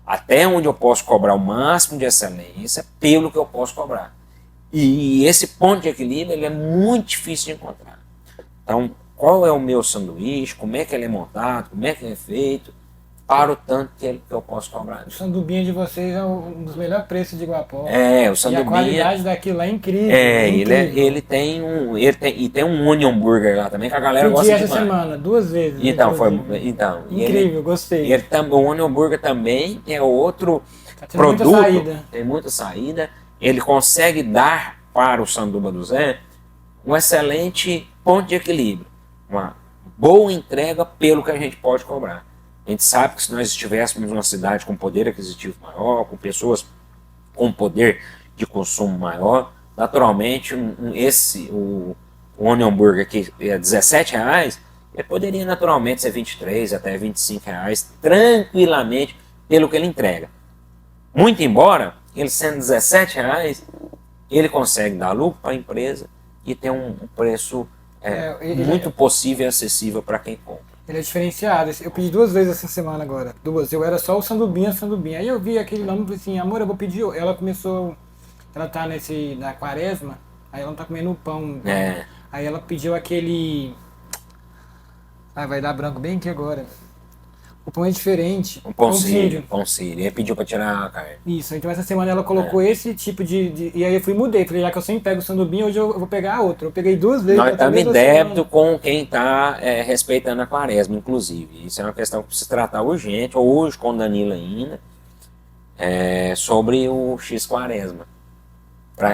S2: Até onde eu posso cobrar o máximo de excelência, pelo que eu posso cobrar. E esse ponto de equilíbrio ele é muito difícil de encontrar. Então, qual é o meu sanduíche, como é que ele é montado, como é que ele é feito, para o tanto que eu posso cobrar.
S1: O sandubinha de vocês é um dos melhores preços de Guapó.
S2: O sandubinha...
S1: E a qualidade daquilo é incrível.
S2: Ele tem um onion burger lá também, que a galera gosta demais.
S1: Essa semana, 2 vezes. Incrível, gostei.
S2: O onion burger também é outro produto. Tem muita saída. Ele consegue dar para o Sanduba do Zé um excelente ponto de equilíbrio. Uma boa entrega pelo que a gente pode cobrar. A gente sabe que se nós estivéssemos numa cidade com poder aquisitivo maior, com pessoas com poder de consumo maior, naturalmente o onion burger que é R$17, ele poderia naturalmente ser 23 até R$25 tranquilamente pelo que ele entrega. Muito embora, ele sendo R$17, ele consegue dar lucro para a empresa e ter um preço muito possível e acessível para quem compra.
S1: Ele é diferenciado. Eu pedi 2 vezes essa semana agora. 2. Eu era só o sandubinha. Aí eu vi aquele nome e falei assim, amor, eu vou pedir. Ela começou. Ela tá na quaresma. Aí ela não tá comendo pão. Aí ela pediu aquele. Vai dar branco bem aqui agora. O pão é diferente.
S2: Um pão sírio. Ele pediu pra tirar a carne.
S1: Isso, então essa semana ela colocou esse tipo de. E aí eu mudei. Falei, já que eu sempre pego o sandubinha, hoje eu vou pegar a outra. Eu peguei 2 vezes.
S2: Nós estamos em débito com quem está respeitando a quaresma, inclusive. Isso é uma questão que precisa tratar urgente, hoje com o Danilo ainda, sobre o X Quaresma.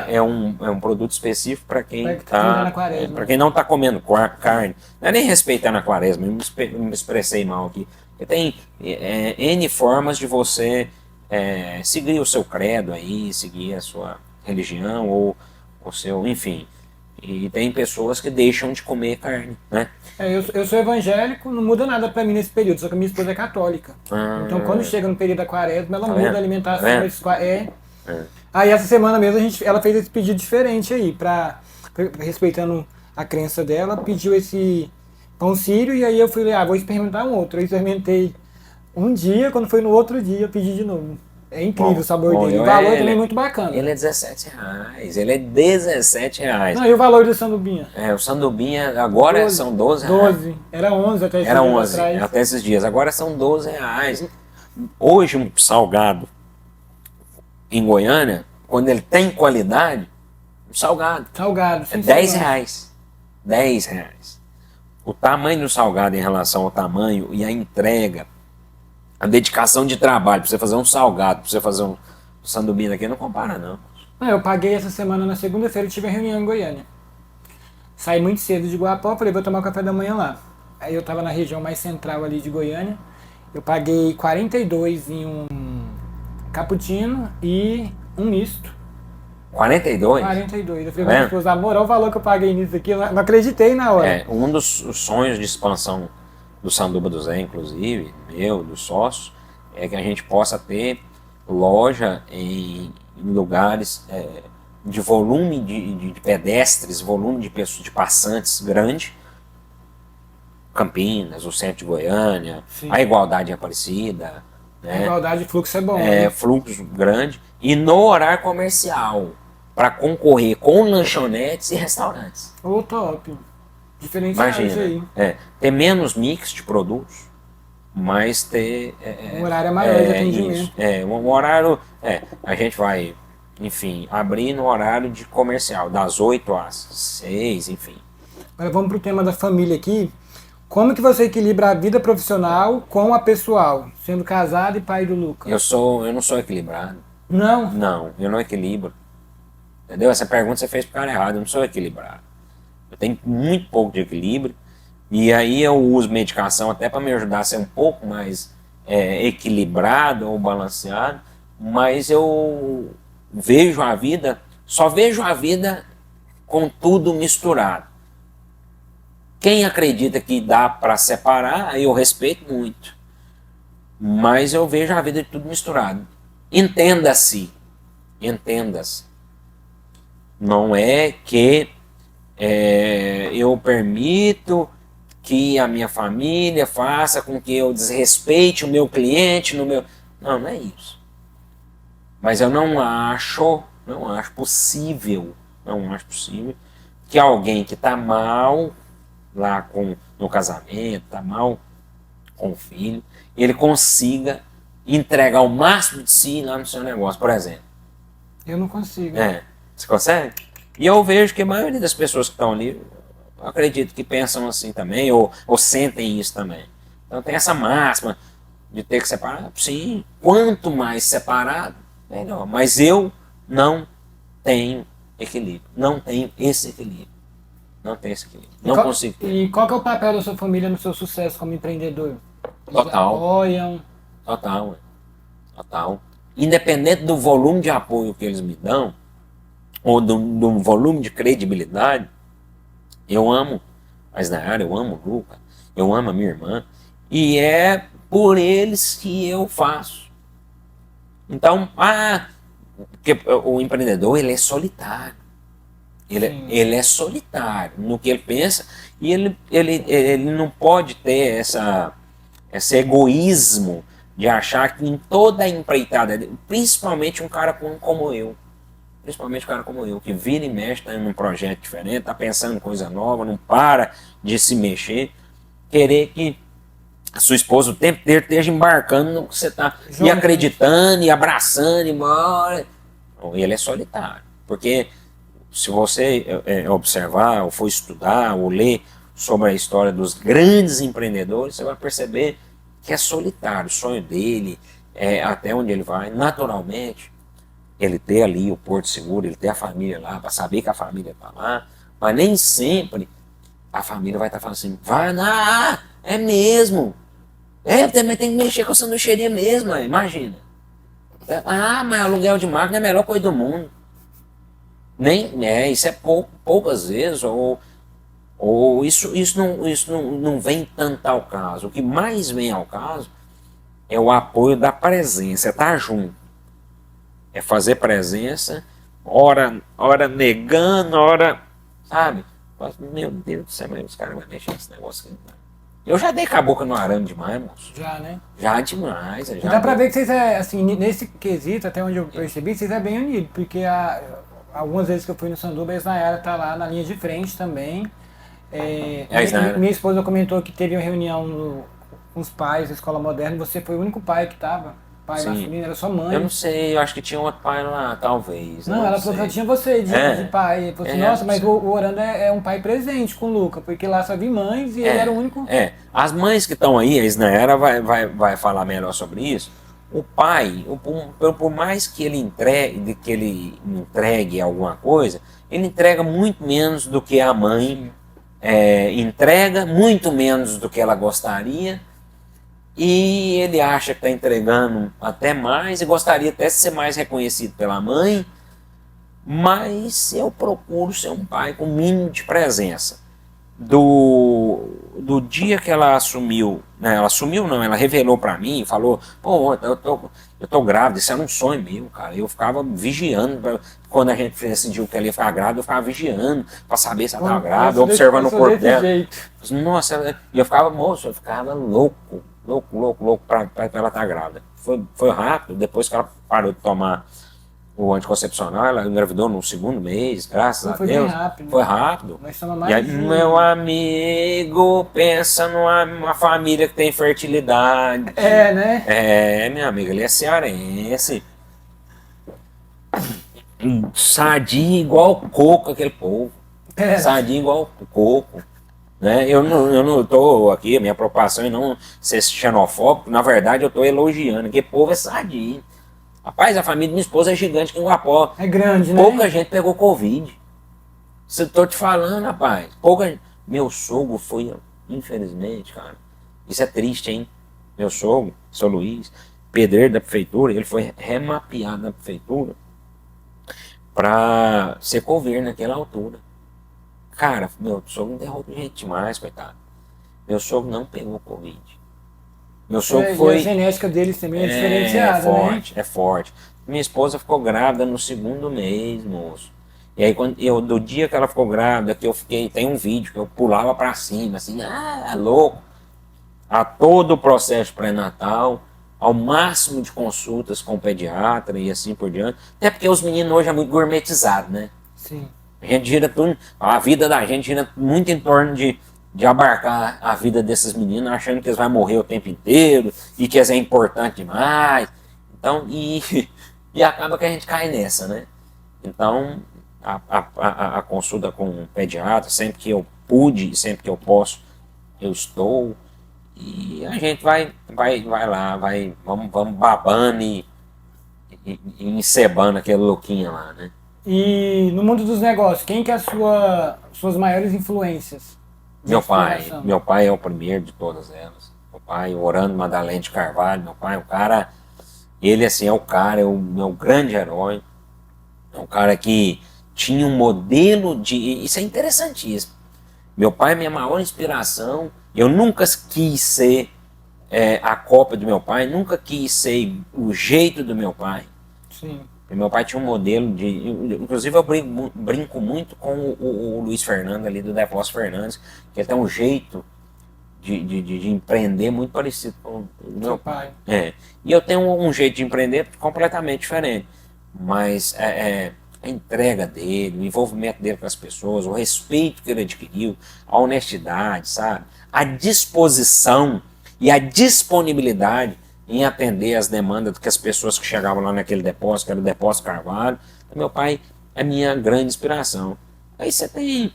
S2: É um produto específio para quem está. Para quem não está comendo carne. Não é nem respeitando a quaresma, eu me expressei mal aqui. Porque tem N formas de você seguir o seu credo aí, seguir a sua religião ou o seu. Enfim. E tem pessoas que deixam de comer carne, né?
S1: Eu sou evangélico, não muda nada pra mim nesse período, só que a minha esposa é católica. Então quando chega no período da quaresma, ela muda a alimentação. Aí essa semana mesmo ela fez esse pedido diferente aí, respeitando a crença dela, pediu esse pão sírio e aí eu fui, vou experimentar um outro. Eu experimentei um dia, quando foi no outro dia eu pedi de novo. É incrível o sabor dele. O valor também é muito bacana.
S2: Ele é R$17. Ele é R$17.
S1: Não, e o valor do sandubinha?
S2: O sandubinha agora são R$12.
S1: 12. Era 11 até esses
S2: Era
S1: dias
S2: 11
S1: atrás.
S2: Até esses dias. Agora são R$12. Hoje um salgado em Goiânia, quando ele tem qualidade, um salgado.
S1: Salgado.
S2: É R$10. R$10. O tamanho do salgado em relação ao tamanho e a entrega, a dedicação de trabalho pra você fazer um salgado, pra você fazer um sandubinha aqui, não compara não.
S1: Eu paguei essa semana na segunda-feira, tive a reunião em Goiânia. Saí muito cedo de Guapó, falei, vou tomar o café da manhã lá. Aí eu tava na região mais central ali de Goiânia. Eu paguei 42 em um cappuccino e um misto.
S2: 42?
S1: 42. Eu falei, minha esposa, amor, olha o valor que eu paguei nisso aqui. Eu não acreditei na hora.
S2: Um dos sonhos de expansão do Sanduba do Zé, inclusive, meu, dos sócios, é que a gente possa ter loja em lugares de volume de pedestres, volume de pessoas, de passantes grande. Campinas, o centro de Goiânia, sim. A Igualdade é Aparecida.
S1: Né? A igualdade de fluxo é bom.
S2: Fluxo grande. E no horário comercial, para concorrer com lanchonetes e restaurantes.
S1: Top. Diferenciado isso aí.
S2: Ter menos mix de produtos, mas ter...
S1: um horário maior de atendimento.
S2: Um horário... a gente vai, enfim, abrir no horário de comercial, das 8 às 6, enfim.
S1: Agora vamos pro tema da família aqui. Como que você equilibra a vida profissional com a pessoal, sendo casado e pai do Lucas?
S2: Eu não sou equilibrado.
S1: Não?
S2: Não, eu não equilibro. Entendeu? Essa pergunta você fez pro cara errado, eu não sou equilibrado. Eu tenho muito pouco de equilíbrio, e aí eu uso medicação até para me ajudar a ser um pouco mais equilibrado ou balanceado, mas eu só vejo a vida com tudo misturado. Quem acredita que dá para separar, eu respeito muito, mas eu vejo a vida de tudo misturado. Entenda-se. Não é que eu permito que a minha família faça com que eu desrespeite o meu cliente Não é isso. Mas eu não acho possível que alguém que está mal lá no casamento, está mal com o filho, ele consiga entregar o máximo de si lá no seu negócio, por exemplo.
S1: Eu não consigo.
S2: Você consegue? E eu vejo que a maioria das pessoas que estão ali, eu acredito que pensam assim também, ou sentem isso também. Então tem essa máxima de ter que separar. Sim, quanto mais separado, melhor. Mas eu não tenho equilíbrio. Não tenho esse equilíbrio. Não consigo ter.
S1: E qual que é o papel da sua família no seu sucesso como empreendedor? Eles
S2: Total.
S1: apoiam?
S2: Total. Independente do volume de apoio que eles me dão, ou do volume de credibilidade, eu amo a Isnayara, eu amo o Luca, eu amo a minha irmã, e é por eles que eu faço. Então, porque o empreendedor, ele é solitário. Ele é solitário no que ele pensa e ele não pode ter esse egoísmo de achar que em toda a empreitada, principalmente um cara como eu, que vira e mexe, está em um projeto diferente, está pensando em coisa nova, não para de se mexer, querer que a sua esposa o tempo inteiro esteja embarcando no que você está, e acreditando, e abraçando, e embora. Ele é solitário, porque se você observar, ou for estudar, ou ler sobre a história dos grandes empreendedores, você vai perceber que é solitário. O sonho dele, até onde ele vai, naturalmente, ele ter ali o Porto Seguro, ele ter a família lá, para saber que a família está lá, mas nem sempre a família vai estar falando assim, vai lá, é mesmo, também tem que mexer com a sanduicheria mesmo, imagina. Mas aluguel de máquina é a melhor coisa do mundo. Isso é poucas vezes, ou isso não vem tanto ao caso. O que mais vem ao caso é o apoio da presença, é estar junto. É fazer presença, ora negando, ora, sabe? Meu Deus do céu, mas os caras vão mexer nesse negócio aqui. Eu já dei com a boca no arame demais, moço.
S1: Já, né?
S2: Já demais. Já
S1: dá pra ver que vocês assim, nesse quesito, até onde eu percebi, vocês bem unidos, porque algumas vezes que eu fui no Sanduba, a Isnayara tá lá na linha de frente também. Minha esposa comentou que teve uma reunião com os pais da escola moderna, você foi o único pai que tava. Pai masculino, era sua mãe.
S2: Eu não sei, eu acho que tinha outro pai lá, talvez.
S1: Não, ela falou que tinha você de pai. Falou assim, nossa, mas o Orlando é um pai presente com o Luca, porque lá só vi mães e ele era o único.
S2: As mães que estão aí, a Isnayara vai falar melhor sobre isso. O pai, por mais que ele entregue alguma coisa, ele entrega muito menos do que a mãe entrega, muito menos do que ela gostaria. E ele acha que está entregando até mais e gostaria até de ser mais reconhecido pela mãe, mas eu procuro ser um pai com mínimo de presença. Do dia que ela assumiu, né, ela revelou para mim e falou, pô, eu tô grávida, isso era um sonho meu, cara. Eu ficava vigiando, quando a gente decidiu que ela ia ficar grávida, eu ficava vigiando para saber se ela estava grávida, observando o corpo dela. Nossa, eu ficava louco para ela estar grávida. Foi rápido, depois que ela parou de tomar o anticoncepcional, ela engravidou no segundo mês, graças a Deus.
S1: Bem rápido.
S2: Foi rápido.
S1: E aí,
S2: meu amigo, pensa numa família que tem fertilidade.
S1: Né?
S2: Minha amiga, ele é cearense. Sadio igual coco, aquele povo. Sadio igual coco. Né? Eu não estou aqui, a minha preocupação é não ser xenofóbico, na verdade eu estou elogiando, porque povo é sadio. Rapaz, a família da minha esposa é gigante aqui em Guapó.
S1: É grande, né?
S2: Pouca gente pegou Covid. Estou te falando, rapaz. Meu sogro foi, infelizmente, cara. Isso é triste, hein? Meu sogro, seu Luiz, pedreiro da prefeitura, ele foi remapeado na prefeitura para ser coveiro naquela altura. Cara, meu sogro derrubou gente demais, coitado. Meu sogro não pegou Covid. Meu sogro foi...
S1: E a genética deles também é diferenciada,
S2: forte, né? É forte. Minha esposa ficou grávida no segundo mês, moço. E aí, do dia que ela ficou grávida, que eu fiquei... Tem um vídeo que eu pulava pra cima, assim, louco. A todo o processo pré-natal, ao máximo de consultas com o pediatra e assim por diante. Até porque os meninos hoje é muito gourmetizados, né?
S1: Sim.
S2: A gente gira tudo... A vida da gente gira muito em torno de abarcar a vida desses meninos, achando que eles vão morrer o tempo inteiro e que eles é importante demais. Então, e acaba que a gente cai nessa, né? Então, a consulta com o pediatra, sempre que eu pude, sempre que eu posso, eu estou. E a gente vai lá, vamos babando e encebando aquele louquinho lá, né?
S1: E no mundo dos negócios, quem que é suas maiores influências?
S2: Meu pai é o primeiro de todas elas. Meu pai, Orlando Madalena de Carvalho, meu pai, o cara, ele assim é o meu grande herói. É um cara que tinha um modelo de... Isso é interessantíssimo. Meu pai é minha maior inspiração. Eu nunca quis ser a cópia do meu pai, nunca quis ser o jeito do meu pai.
S1: Sim.
S2: E meu pai tinha um modelo de... Inclusive eu brinco muito com o Luiz Fernando ali do Depósito Fernandes, que ele tem um jeito de empreender muito parecido com o meu pai. E eu tenho um jeito de empreender completamente diferente. Mas a entrega dele, o envolvimento dele com as pessoas, o respeito que ele adquiriu, a honestidade, sabe? A disposição e a disponibilidade em atender as demandas que as pessoas que chegavam lá naquele depósito, que era o Depósito Carvalho. Meu pai é minha grande inspiração. Aí você tem,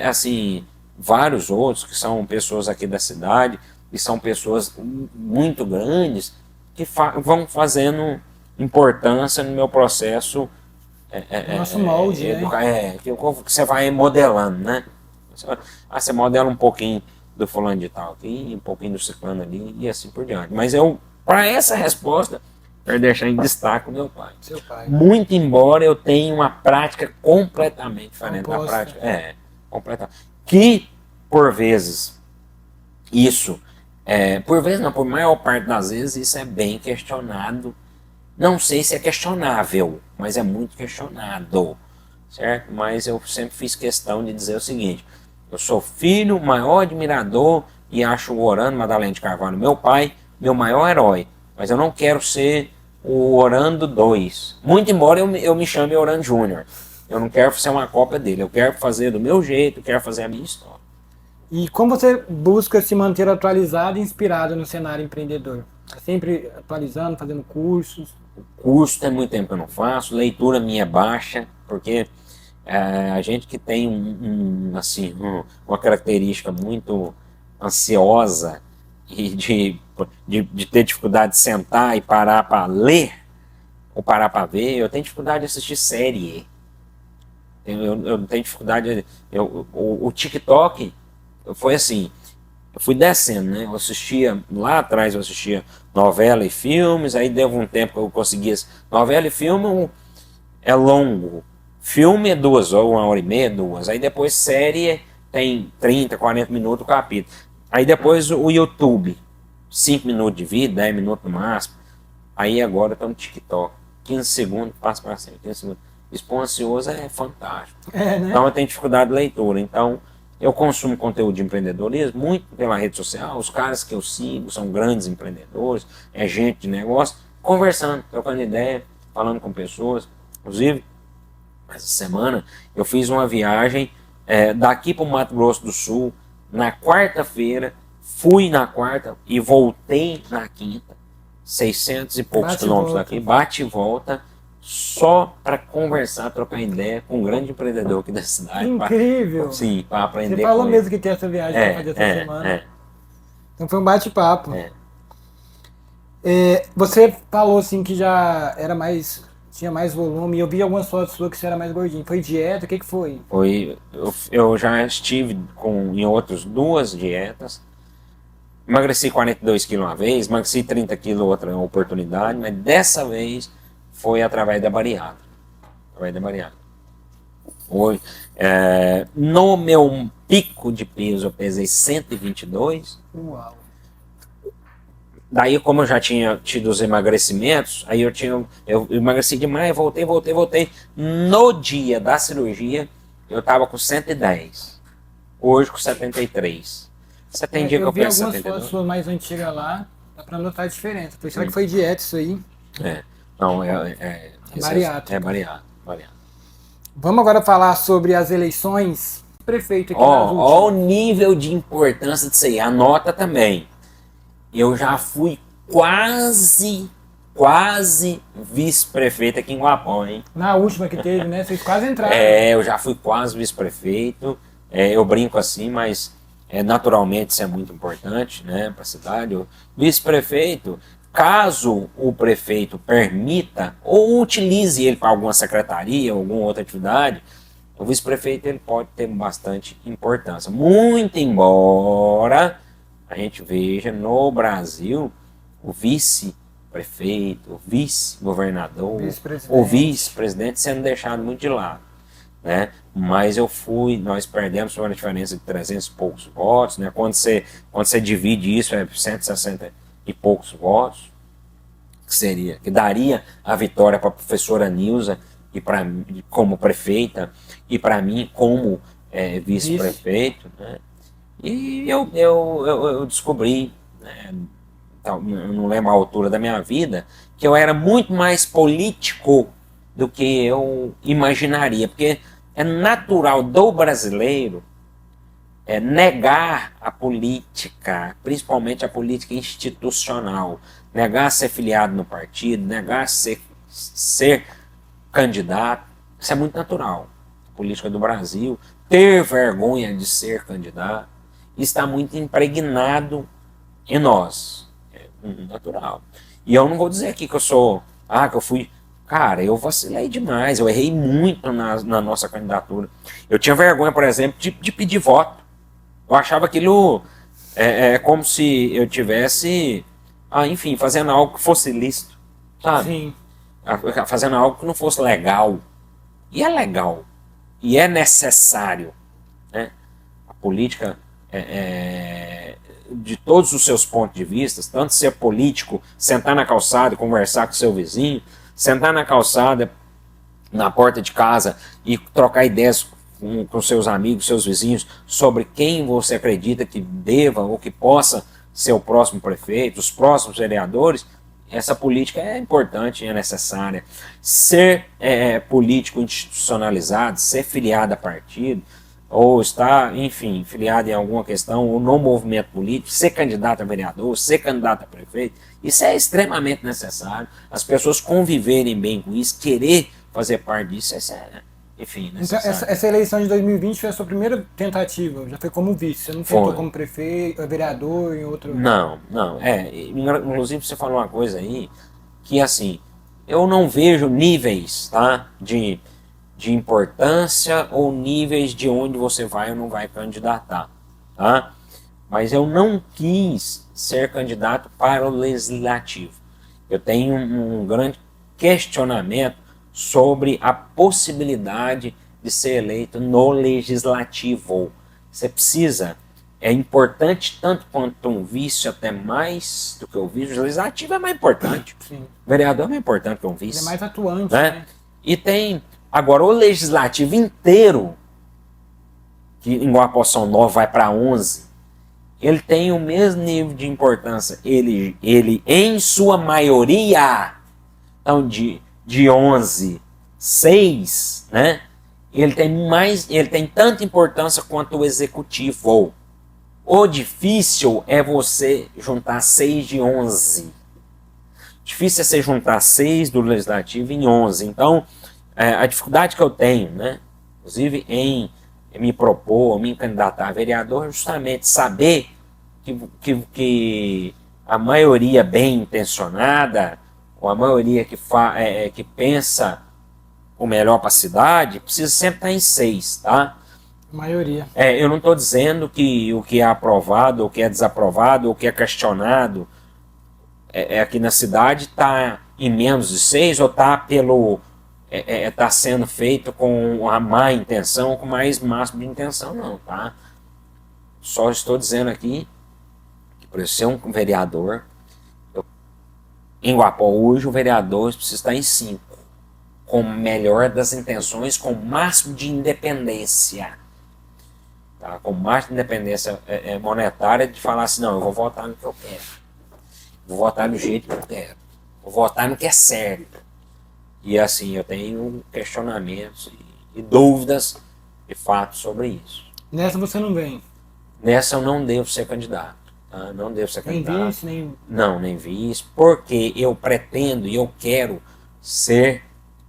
S2: assim, vários outros que são pessoas aqui da cidade, e são pessoas muito grandes, que vão fazendo importância no meu processo.
S1: Nosso molde, né?
S2: Que você vai modelando, né? Você modela um pouquinho do fulano de tal aqui, um pouquinho do ciclano ali, e assim por diante. Mas para essa resposta, quero deixar em destaque o meu pai.
S1: Seu pai.
S2: Muito embora eu tenha uma prática completamente diferente da prática. Completamente. Que, por vezes, por vezes não, por maior parte das vezes, isso é bem questionado. Não sei se é questionável, mas é muito questionado, certo? Mas eu sempre fiz questão de dizer o seguinte: eu sou filho, maior admirador, e acho o Orando Madalena de Carvalho, meu pai, meu maior herói. Mas eu não quero ser o Orando 2. Muito embora eu me chame Orando Júnior. Eu não quero ser uma cópia dele. Eu quero fazer do meu jeito, eu quero fazer a minha história.
S1: E como você busca se manter atualizado e inspirado no cenário empreendedor? Tá sempre atualizando, fazendo cursos?
S2: Curso tem muito tempo que eu não faço, leitura minha é baixa, porque a gente que tem uma característica muito ansiosa e de ter dificuldade de sentar e parar para ler ou parar para ver, eu tenho dificuldade de assistir série. Eu tenho dificuldade. O TikTok foi assim. Eu fui descendo, né? Eu assistia, lá atrás eu assistia novela e filmes, aí deu um tempo que eu conseguia. Novela e filme é longo. Filme é 2 horas, 1h30, 2. Aí depois série tem 30, 40 minutos o capítulo. Aí depois o YouTube, 5 minutos de vídeo, 10 minutos no máximo. Aí agora eu tô no TikTok. 15 segundos, passa para cima, 15 segundos. Expor ansioso é fantástico.
S1: Né?
S2: Então eu tenho dificuldade de leitura. Então eu consumo conteúdo de empreendedorismo muito pela rede social. Os caras que eu sigo são grandes empreendedores, é gente de negócio, conversando, trocando ideia, falando com pessoas. Inclusive, essa semana eu fiz uma viagem daqui para o Mato Grosso do Sul, na quarta-feira, fui na quarta e voltei na quinta, 600 e poucos quilômetros daqui, bate e volta, só para conversar, trocar ideia com um grande empreendedor aqui da cidade.
S1: Incrível!
S2: Sim, para aprender.
S1: Você falou mesmo que tem essa viagem para fazer essa semana. Então foi um bate-papo. Você falou assim que já era tinha mais volume, e eu vi algumas fotos suas que você era mais gordinho. Foi dieta? O que foi?
S2: Eu já estive em outras 2 dietas. Emagreci 42 quilos uma vez, emagreci 30 quilos outra oportunidade, mas dessa vez foi através da bariátrica. Hoje, no meu pico de peso eu pesei 122.
S1: Uau!
S2: Daí, como eu já tinha tido os emagrecimentos, aí eu emagreci demais, voltei. No dia da cirurgia, eu tava com 110. Hoje com 73. Você tem dia que eu peso 72?
S1: Eu vi algumas fotos suas mais antigas lá, dá pra notar a diferença. Será que foi dieta isso aí?
S2: Não,
S1: bariátrica.
S2: Bariátrica.
S1: Vamos agora falar sobre as eleições. Prefeito aqui nas últimas.
S2: Ó o nível de importância disso aí. Anota também. Eu já fui quase vice-prefeito aqui em Guapó, hein?
S1: Na última que teve, né? Vocês quase entraram.
S2: Eu já fui quase vice-prefeito. Eu brinco assim, mas naturalmente isso é muito importante, né, para a cidade. O vice-prefeito, caso o prefeito permita ou utilize ele para alguma secretaria, alguma outra atividade, o vice-prefeito ele pode ter bastante importância. Muito embora a gente veja no Brasil o vice-prefeito, o vice-governador, o vice-presidente sendo deixado muito de lado, né? Mas nós perdemos por uma diferença de 300 e poucos votos, né? Quando você divide isso, 160 e poucos votos. que daria a vitória para a professora Nilza e como prefeita e para mim como vice-prefeito, né? E eu descobri, né, eu não lembro a altura da minha vida, que eu era muito mais político do que eu imaginaria, porque é natural do brasileiro negar a política, principalmente a política institucional, negar ser filiado no partido, negar ser candidato. Isso é muito natural. A política do Brasil, ter vergonha de ser candidato, está muito impregnado em nós. É natural. E eu não vou dizer aqui que eu sou, que eu fui. Cara, eu vacilei demais, eu errei muito na nossa candidatura. Eu tinha vergonha, por exemplo, de pedir voto. Eu achava aquilo como se eu tivesse, enfim, fazendo algo que fosse lícito, sabe?
S1: Sim.
S2: Fazendo algo que não fosse legal. E é legal. E é necessário. Né? A política, de todos os seus pontos de vista, tanto ser político, sentar na calçada e conversar com seu vizinho, sentar na calçada, na porta de casa e trocar ideias com seus amigos, seus vizinhos, sobre quem você acredita que deva ou que possa ser o próximo prefeito, os próximos vereadores. Essa política é importante, é necessária. Ser político institucionalizado, ser filiado a partido, ou estar, enfim, filiado em alguma questão, ou no movimento político, ser candidato a vereador, ser candidato a prefeito, isso é extremamente necessário. As pessoas conviverem bem com isso, querer fazer parte disso, enfim, necessário.
S1: Então, essa eleição de 2020 foi a sua primeira tentativa, já foi como vice, você não tentou como prefeito, vereador em outro...
S2: Não. Inclusive você falou uma coisa aí, que assim, eu não vejo níveis, tá, de importância ou níveis de onde você vai ou não vai candidatar, tá? Mas eu não quis ser candidato para o legislativo. Eu tenho um grande questionamento sobre a possibilidade de ser eleito no legislativo. Você precisa, é importante tanto quanto um vice, até mais do que o vice. O legislativo é mais importante.
S1: Sim.
S2: O vereador é mais importante que um vice.
S1: Ele é mais atuante,
S2: né? E tem, agora, o legislativo inteiro, que em Guapoção Nova vai para 11, ele tem o mesmo nível de importância. Ele em sua maioria, então de 11, 6, né? Ele tem tanta importância quanto o executivo. O difícil é você juntar 6 de 11. Difícil é você juntar 6 do legislativo em 11. Então, a dificuldade que eu tenho, né? Inclusive em me propor, me candidatar a vereador, é justamente saber que a maioria bem intencionada, ou a maioria que pensa o melhor para a cidade, precisa sempre estar em 6, tá?
S1: Maioria.
S2: Eu não estou dizendo que o que é aprovado, o que é desaprovado, o que é questionado aqui na cidade está em menos de 6 ou está tá sendo feito com a má intenção, com o mais máximo de intenção, não, tá? Só estou dizendo aqui que para eu ser um vereador, em Guapó hoje o vereador precisa estar em 5, com o melhor das intenções, com o máximo de independência, tá? Com o máximo de independência monetária, de falar assim, não, eu vou votar no que eu quero, vou votar do jeito que eu quero, vou votar no que é sério. E assim, eu tenho questionamentos e dúvidas de fato sobre isso.
S1: Nessa você não vem?
S2: Nessa eu não devo ser candidato. Tá? Não devo ser candidato.
S1: Nem vice, nem...
S2: Não, nem vice, porque eu pretendo e eu quero ser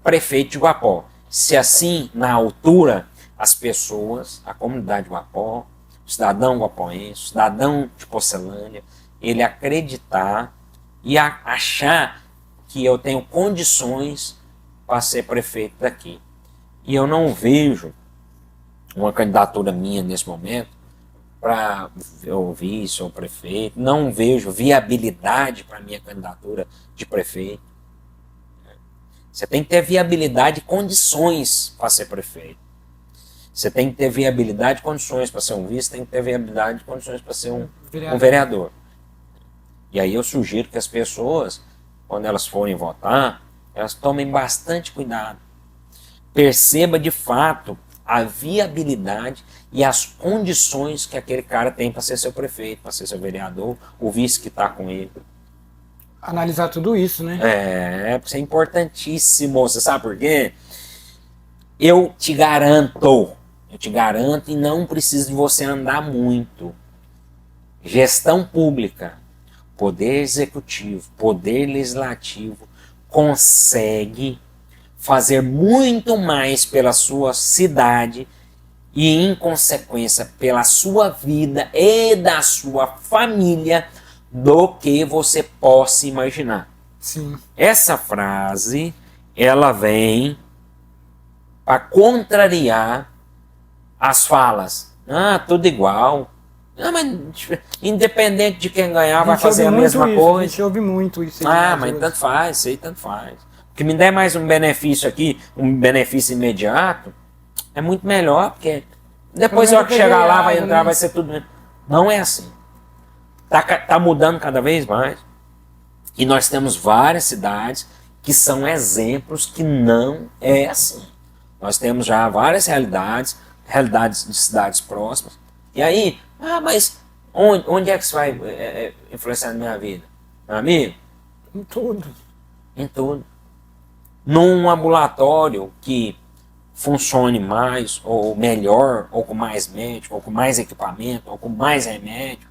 S2: prefeito de Guapó. Se assim, na altura, as pessoas, a comunidade de Guapó, o cidadão guapoense, o cidadão de Porcelânea, ele acreditar e achar que eu tenho condições para ser prefeito daqui. E eu não vejo uma candidatura minha nesse momento para o vice ou prefeito, não vejo viabilidade para minha candidatura de prefeito. Você tem que ter viabilidade e condições para ser prefeito. Você tem que ter viabilidade e condições para ser um vice, tem que ter viabilidade e condições para ser um vereador. E aí eu sugiro que as pessoas quando elas forem votar, elas tomem bastante cuidado. Perceba de fato a viabilidade e as condições que aquele cara tem para ser seu prefeito, para ser seu vereador, o vice que está com ele.
S1: Analisar tudo isso, né?
S2: Isso é importantíssimo. Você sabe por quê? Eu te garanto e não precisa de você andar muito. Gestão pública, poder executivo, poder legislativo consegue fazer muito mais pela sua cidade e, em consequência, pela sua vida e da sua família do que você possa imaginar.
S1: Sim.
S2: Essa frase, ela vem para contrariar as falas. Tudo igual. Mas independente de quem ganhar, vai fazer a mesma coisa.
S1: A gente ouve muito isso.
S2: Mas tanto faz, isso aí tanto faz. O que me der mais um benefício aqui, um benefício imediato, é muito melhor, porque depois a hora que chegar lá, vai entrar, vai ser tudo. Não é assim. Tá mudando cada vez mais. E nós temos várias cidades que são exemplos que não é assim. Nós temos já várias realidades de cidades próximas. E aí, mas onde é que isso vai influenciar na minha vida? Meu amigo?
S1: Em tudo.
S2: Em tudo. Num ambulatório que funcione mais, ou melhor, ou com mais médico, ou com mais equipamento, ou com mais remédio.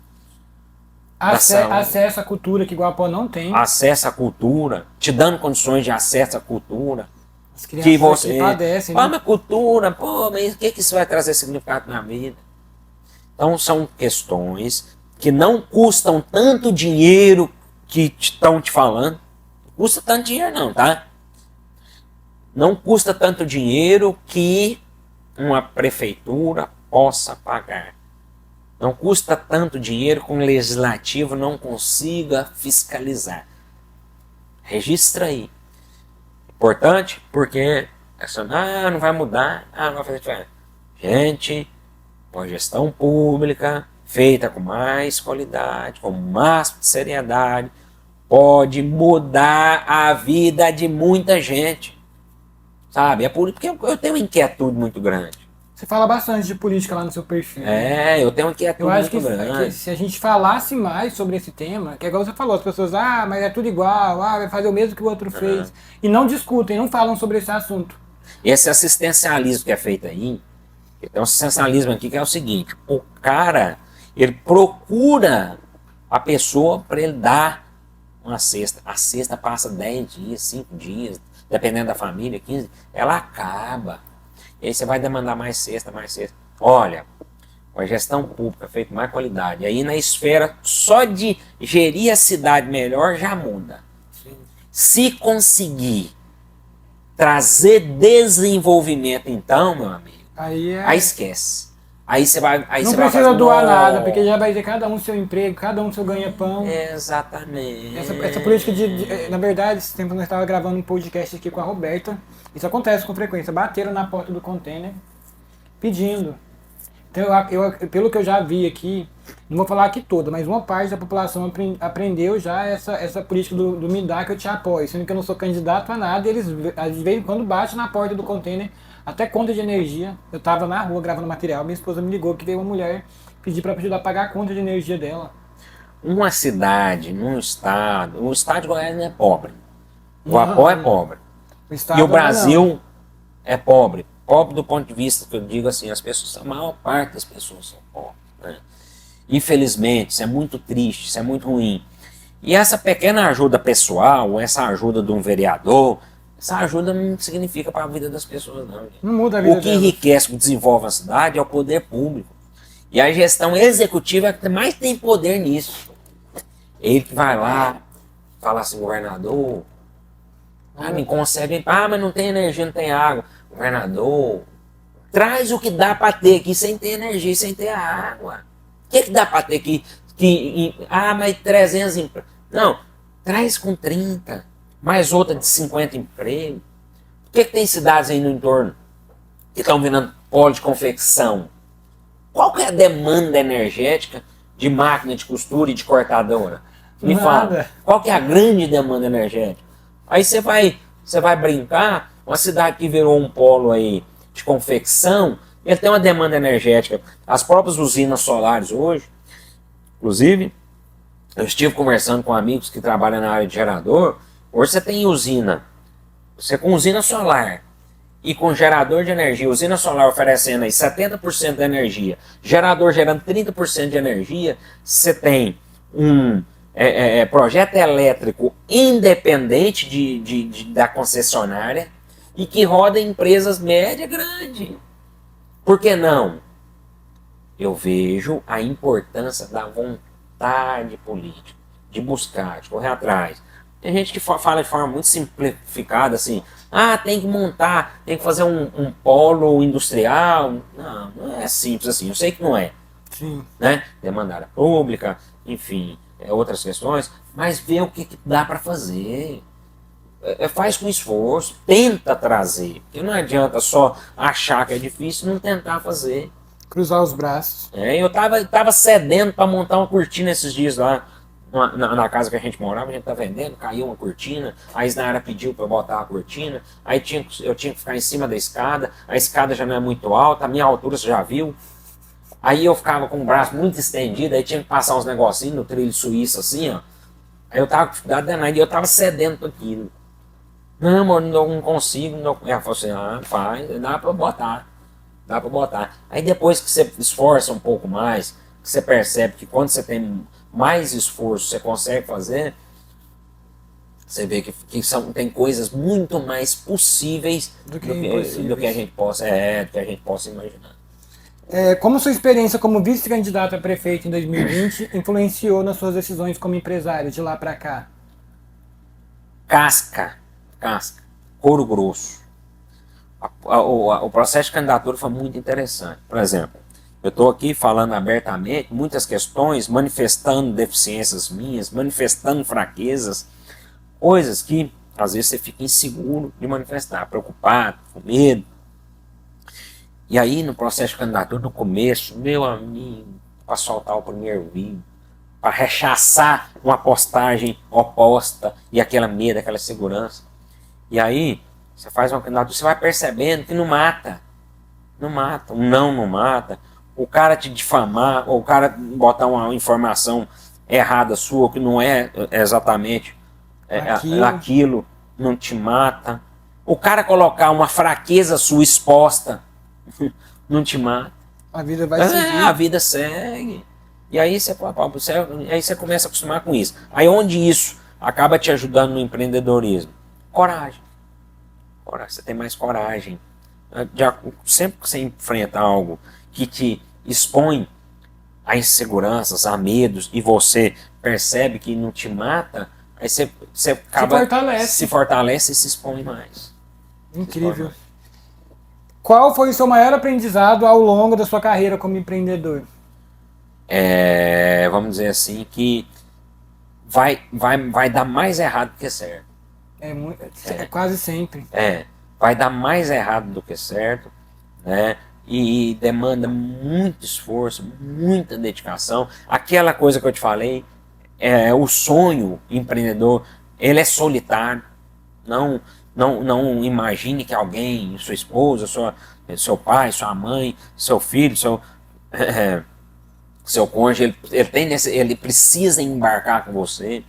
S1: Acesso à cultura que Guapó não tem.
S2: Acesso à cultura, te dando condições de acesso à cultura.
S1: As crianças
S2: que você
S1: padecem.
S2: Mas cultura, mas o que isso vai trazer significado na vida? Então são questões que não custam tanto dinheiro que estão te falando. Não custa tanto dinheiro não, tá? Não custa tanto dinheiro que uma prefeitura possa pagar. Não custa tanto dinheiro que um legislativo não consiga fiscalizar. Registra aí. Importante porque não vai mudar, não vai fazer diferença. Gente, uma gestão pública feita com mais qualidade, com máximo de seriedade, pode mudar a vida de muita gente. Sabe? É por isso que eu tenho uma inquietude muito grande.
S1: Você fala bastante de política lá no seu perfil.
S2: Eu tenho uma inquietude muito grande.
S1: Que se a gente falasse mais sobre esse tema, que é igual você falou, as pessoas, mas é tudo igual, vai fazer o mesmo que o outro fez. E não discutem, não falam sobre esse assunto.
S2: Esse assistencialismo que é feito aí, tem um assistencialismo aqui que é o seguinte, o cara, ele procura a pessoa para ele dar uma cesta. A cesta passa 10 dias, 5 dias, dependendo da família, 15, ela acaba. E aí você vai demandar mais cesta. Olha, com a gestão pública feita com mais qualidade, aí na esfera só de gerir a cidade melhor já muda. Sim. Se conseguir trazer desenvolvimento, então, meu amigo, aí esquece. Aí você vai. Aí
S1: não
S2: você
S1: precisa doar nada, porque já vai ter cada um seu emprego, cada um seu ganha-pão.
S2: Exatamente.
S1: Essa política na verdade, esse tempo nós estávamos gravando um podcast aqui com a Roberta. Isso acontece com frequência. Bateram na porta do container pedindo. Então, pelo que eu já vi aqui, não vou falar aqui toda, mas uma parte da população aprendeu já essa política do me dá que eu te apoio, sendo que eu não sou candidato a nada, e eles, de vez em quando, batem na porta do container, até conta de energia. Eu estava na rua gravando material, minha esposa me ligou que veio uma mulher pedir para ajudar a pagar a conta de energia dela.
S2: Uma cidade, num estado, o estado de Goiás não é pobre. O Guapó é pobre. E o Brasil é pobre. Pobre do ponto de vista que eu digo assim, a maior parte das pessoas são pobres. Né? Infelizmente, isso é muito triste, isso é muito ruim. E essa pequena ajuda pessoal, essa ajuda de um vereador, essa ajuda não significa para a vida das pessoas, não. Gente.
S1: Não muda a vida
S2: O que enriquece, o que desenvolve a cidade é o poder público. E a gestão executiva é que mais tem poder nisso. Ele que vai lá, fala assim, governador, me concede, mas não tem energia, não tem água. Governador, traz o que dá para ter aqui sem ter energia, sem ter água. O que dá para ter aqui? Mas 300 empregos. Não, traz com 30, mais outra de 50 empregos. Por que tem cidades aí no entorno que estão virando polo de confecção? Qual que é a demanda energética de máquina de costura e de cortadora? Me fala, qual que é a grande demanda energética? Aí você vai brincar, uma cidade que virou um polo aí de confecção, ele tem uma demanda energética. As próprias usinas solares hoje, inclusive, eu estive conversando com amigos que trabalham na área de gerador, hoje você tem usina, você com usina solar e com gerador de energia, usina solar oferecendo aí 70% da energia, gerador gerando 30% de energia, você tem um projeto elétrico independente da concessionária e que roda em empresas média grande. Por que não? Eu vejo a importância da vontade política, de buscar, de correr atrás. Tem gente que fala de forma muito simplificada assim, tem que montar, tem que fazer um polo industrial. Não, não é simples assim, eu sei que não é.
S1: Sim.
S2: Né? Demanda área pública, enfim, outras questões, mas vê o que dá para fazer. Faz com esforço, tenta trazer, porque não adianta só achar que é difícil e não tentar fazer.
S1: Cruzar os braços.
S2: Eu tava cedendo para montar uma cortina esses dias lá na casa que a gente morava, a gente tá vendendo, caiu uma cortina, a Isnara pediu para eu botar a cortina, aí eu tinha que ficar em cima da escada, a escada já não é muito alta, a minha altura você já viu. Aí eu ficava com o braço muito estendido, aí tinha que passar uns negocinhos no trilho suíço assim, ó. Aí eu tava com dificuldade danada e eu tava cedendo para aquilo. Não, amor, não consigo. Não. Ela falou assim, faz, dá pra botar. Dá pra botar. Aí depois que você esforça um pouco mais, que você percebe que quando você tem mais esforço, você consegue fazer, você vê que tem coisas muito mais possíveis do que a gente possa imaginar.
S1: Como sua experiência como vice-candidato a prefeito em 2020 influenciou nas suas decisões como empresário de lá pra cá?
S2: Casca, couro grosso. O processo de candidatura foi muito interessante. Por exemplo, eu estou aqui falando abertamente muitas questões, manifestando deficiências minhas, manifestando fraquezas, coisas que às vezes você fica inseguro de manifestar, preocupado, com medo. E aí no processo de candidatura, no começo, meu amigo, para soltar o primeiro vídeo, para rechaçar uma postagem oposta e aquela medo, aquela segurança. E aí, você faz uma candidatura, você vai percebendo que não mata. Não mata, não mata. O cara te difamar, ou o cara botar uma informação errada sua, que não é exatamente aquilo, não te mata. O cara colocar uma fraqueza sua exposta, não te mata.
S1: A vida vai seguir.
S2: A vida segue. E aí você começa a acostumar com isso. Aí onde isso acaba te ajudando no empreendedorismo? Coragem. Você tem mais coragem. Sempre que você enfrenta algo que te expõe a inseguranças, a medos, e você percebe que não te mata, aí você acaba se fortalece e se expõe mais.
S1: Incrível. Qual foi o seu maior aprendizado ao longo da sua carreira como empreendedor?
S2: Vamos dizer assim, que vai dar mais errado do que certo.
S1: Quase sempre.
S2: Vai dar mais errado do que certo, né? E demanda muito esforço, muita dedicação. Aquela coisa que eu te falei, o sonho empreendedor, ele é solitário. Não imagine que alguém, sua esposa, seu pai, sua mãe, seu filho, seu cônjuge, ele precisa embarcar com você.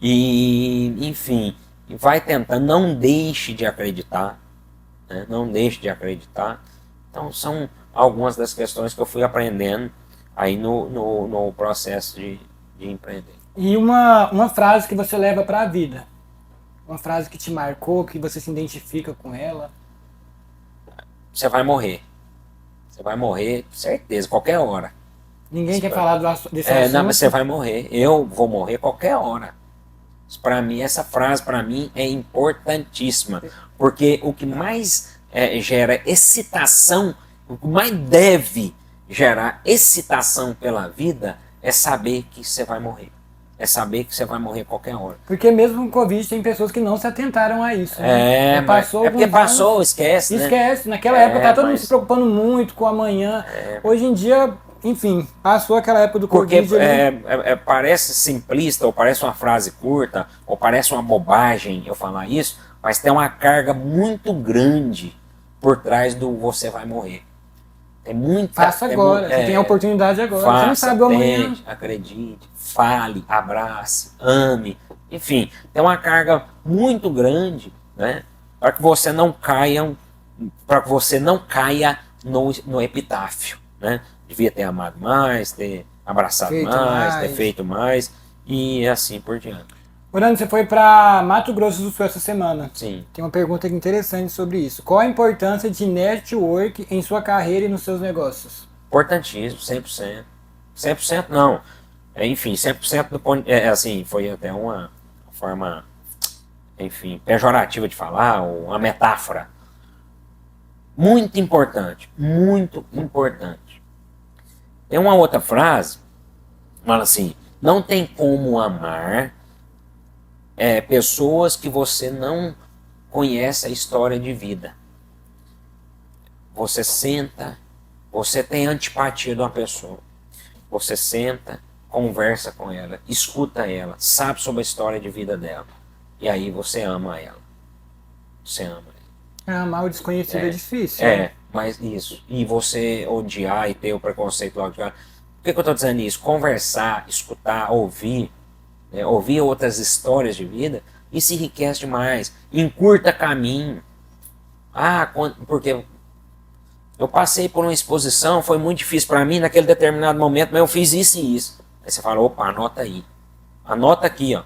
S2: E, enfim, vai tentando, não deixe de acreditar, né? Não deixe de acreditar. Então são algumas das questões que eu fui aprendendo aí no processo de empreender.
S1: E uma frase que você leva para a vida? Uma frase que te marcou, que você se identifica com ela?
S2: Você vai morrer. Você vai morrer, certeza, qualquer hora.
S1: Ninguém quer falar desse assunto?
S2: Não, mas você vai morrer. Eu vou morrer qualquer hora. Para mim, essa frase para mim é importantíssima, porque o que mais gera excitação, o que mais deve gerar excitação pela vida é saber que você vai morrer. É saber que você vai morrer qualquer hora.
S1: Porque mesmo com o Covid tem pessoas que não se atentaram a isso. Né?
S2: Porque passou, esquece, né?
S1: Esquece. Naquela época tá todo mundo se preocupando muito com o amanhã. Hoje em dia enfim, passou aquela época do
S2: Porque
S1: Covid ali.
S2: parece simplista, ou parece uma frase curta, ou parece uma bobagem eu falar isso, mas tem uma carga muito grande por trás do você vai morrer. Tem muita...
S1: Faça agora, você tem a oportunidade agora. Você não
S2: Faça,
S1: sabe o amanhã.
S2: tente, acredite, fale, abrace, ame. Enfim, tem uma carga muito grande, né? Para que você não caia, no epitáfio, né? Devia ter amado mais, ter abraçado
S1: Feito
S2: mais, ter
S1: mais.
S2: feito mais e assim por diante.
S1: Orlando, você foi para Mato Grosso do Sul essa semana.
S2: Sim.
S1: Tem uma pergunta interessante sobre isso. Qual a importância de network em sua carreira e nos seus negócios?
S2: Importantíssimo, 100%. 100% não. Enfim, 100% do ponto... assim, foi até uma forma, enfim, pejorativa de falar, ou uma metáfora. Muito importante, muito importante. Tem uma outra frase, fala assim, não tem como amar pessoas que você não conhece a história de vida. Você senta, você tem antipatia de uma pessoa. Você senta, conversa com ela, escuta ela, sabe sobre a história de vida dela. E aí você ama ela. Você ama ela.
S1: Amar o desconhecido é difícil. Né?
S2: Mas isso. E você odiar e ter o preconceito logo de cara. Por que eu estou dizendo isso? Conversar, escutar, ouvir, né? Ouvir outras histórias de vida, isso enriquece demais. Encurta caminho. Porque eu passei por uma exposição, foi muito difícil para mim naquele determinado momento, mas eu fiz isso e isso. Aí você fala, opa, anota aí. Anota aqui, ó.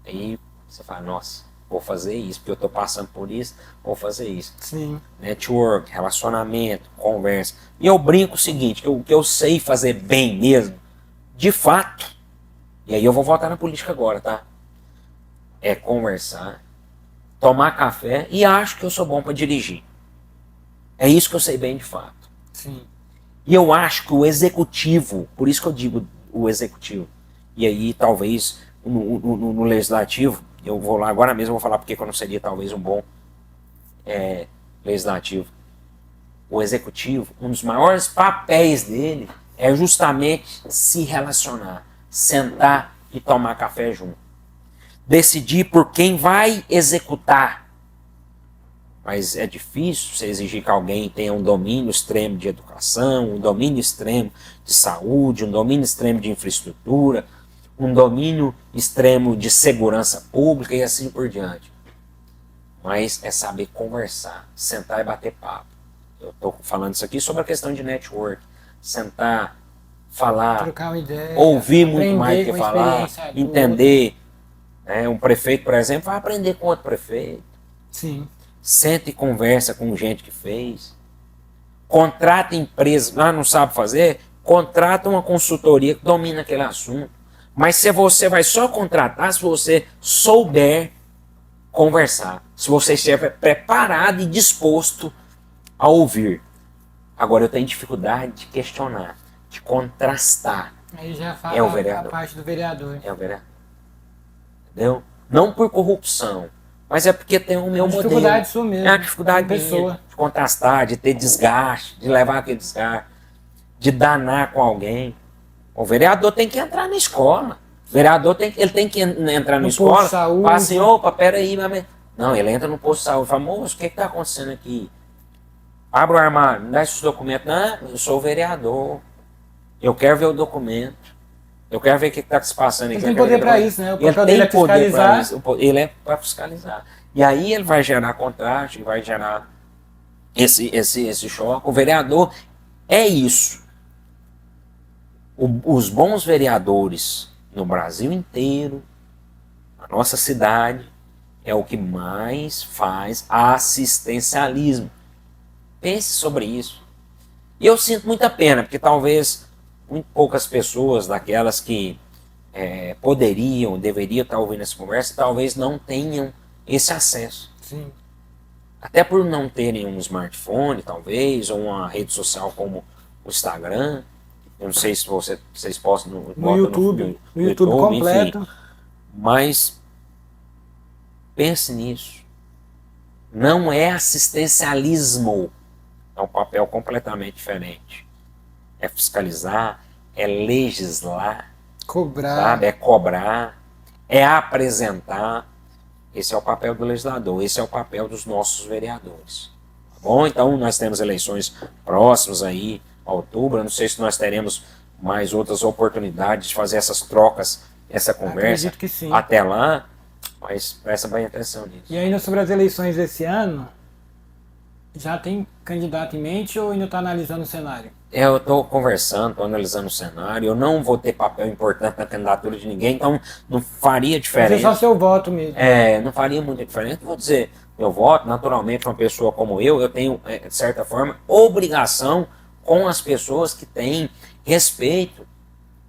S2: Aí você fala, nossa, vou fazer isso, porque eu estou passando por isso, vou fazer isso.
S1: Sim.
S2: Network, relacionamento, conversa. E eu brinco o seguinte, o que eu sei fazer bem mesmo, de fato, e aí eu vou voltar na política agora, tá? É conversar, tomar café e acho que eu sou bom para dirigir. É isso que eu sei bem de fato.
S1: Sim.
S2: E eu acho que o executivo, por isso que eu digo o executivo, e aí talvez no legislativo, eu vou lá agora mesmo, vou falar porque eu não seria talvez um bom legislativo. O executivo, um dos maiores papéis dele é justamente se relacionar, sentar e tomar café junto. Decidir por quem vai executar. Mas é difícil você exigir que alguém tenha um domínio extremo de educação, um domínio extremo de saúde, um domínio extremo de infraestrutura, um domínio extremo de segurança pública e assim por diante. Mas é saber conversar, sentar e bater papo. Eu estou falando isso aqui sobre a questão de network. Sentar, falar,
S1: trocar uma ideia,
S2: ouvir muito mais do que falar, entender. Um prefeito, por exemplo, vai aprender com outro prefeito.
S1: Sim.
S2: Senta e conversa com gente que fez. Contrata empresa, não sabe fazer, contrata uma consultoria que domina aquele assunto. Mas se você vai só contratar se você souber conversar, se você estiver preparado e disposto a ouvir. Agora eu tenho dificuldade de questionar, de contrastar.
S1: Aí já fala a parte do vereador.
S2: É o vereador. Entendeu? Não por corrupção, mas é porque tem o meu modelo.
S1: Dificuldade sua mesmo.
S2: É uma dificuldade
S1: pessoa.
S2: De contrastar, de ter desgaste, de levar aquele desgaste, de danar com alguém. O vereador tem que entrar na escola. O vereador tem que entrar na escola. Fala assim, opa, peraí, mas... Não, ele entra no posto de saúde. Fala, moço, o que está acontecendo aqui? Abre o armário, me dá esses documentos. Não, eu sou o vereador. Eu quero ver o documento. Eu quero ver o que está se passando aqui.
S1: Ele tem poder para isso, né? O papel dele é fiscalizar.
S2: Ele é para fiscalizar. E aí ele vai gerar contraste, vai gerar esse choque. O vereador é isso. Os bons vereadores no Brasil inteiro, na nossa cidade, é o que mais faz assistencialismo. Pense sobre isso. E eu sinto muita pena, porque talvez muito poucas pessoas daquelas que poderiam, deveriam estar ouvindo essa conversa, talvez não tenham esse acesso.
S1: Sim.
S2: Até por não terem um smartphone, talvez, ou uma rede social como o Instagram. Eu não sei se vocês postam
S1: no YouTube, no YouTube completo.
S2: Enfim, mas pense nisso. Não é assistencialismo. É um papel completamente diferente. é fiscalizar, é legislar,
S1: Cobrar.
S2: sabe? É cobrar, é apresentar. Esse é o papel do legislador, esse é o papel dos nossos vereadores. Tá bom? Então nós temos eleições próximas aí, outubro. Eu não sei se nós teremos mais outras oportunidades de fazer essas trocas, essa conversa.
S1: Acredito que sim.
S2: Até lá, mas presta bem atenção nisso.
S1: E ainda sobre as eleições desse ano, já tem candidato em mente ou ainda está analisando o cenário?
S2: Eu estou conversando, estou analisando o cenário. Eu não vou ter papel importante na candidatura de ninguém, então não faria diferença.
S1: Mas é só seu voto mesmo.
S2: Não faria muita diferença. Vou dizer, eu voto, naturalmente, uma pessoa como eu tenho, de certa forma, obrigação com as pessoas que têm respeito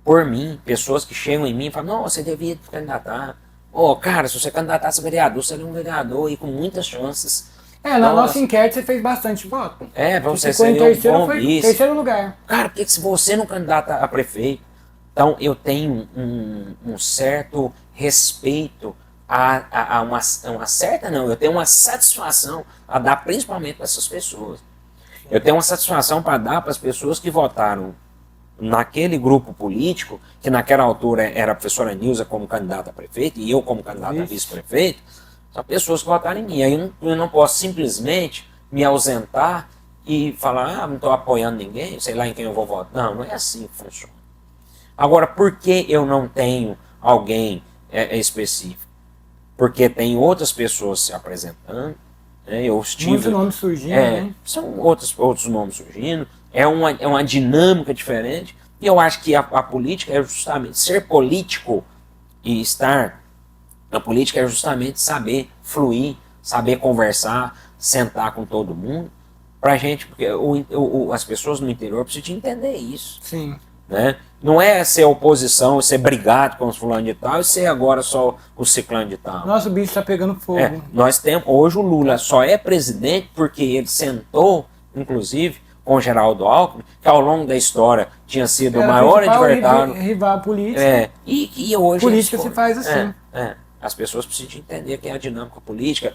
S2: por mim, pessoas que chegam em mim e falam, não, você devia te candidatar. Cara, se você candidatasse a vereador, você seria um vereador e com muitas chances.
S1: Na nossa enquete você fez bastante voto.
S2: Pra você
S1: ficou
S2: ser
S1: em terceiro,
S2: um bom
S1: foi
S2: vice.
S1: terceiro lugar.
S2: Cara, por que se você não candidata a prefeito? Então, eu tenho um certo respeito a uma certa, não, eu tenho uma satisfação a dar principalmente para essas pessoas. Eu tenho uma satisfação para dar para as pessoas que votaram naquele grupo político, que naquela altura era a professora Nilza como candidata a prefeito e eu como candidato a vice-prefeito. São pessoas que votaram em mim. Aí eu não posso simplesmente me ausentar e falar, não estou apoiando ninguém, sei lá em quem eu vou votar. Não é assim que funciona. Agora, por que eu não tenho alguém específico? Porque tem outras pessoas se apresentando.
S1: Muitos nomes surgindo, né?
S2: São outros nomes surgindo. É uma dinâmica diferente. E eu acho que a política é justamente ser político e estar... A política é justamente saber fluir, saber conversar, sentar com todo mundo, pra gente, porque as pessoas no interior precisam entender isso.
S1: Sim.
S2: Né? Não é ser oposição, ser brigado com os fulano de tal e ser agora só o ciclano de tal.
S1: Nosso bicho está pegando fogo.
S2: Nós temos, hoje o Lula só é presidente porque ele sentou, inclusive, com o Geraldo Alckmin, que ao longo da história tinha sido o maior adversário.
S1: Rival político.
S2: E hoje
S1: política se faz assim.
S2: As pessoas precisam entender que a dinâmica política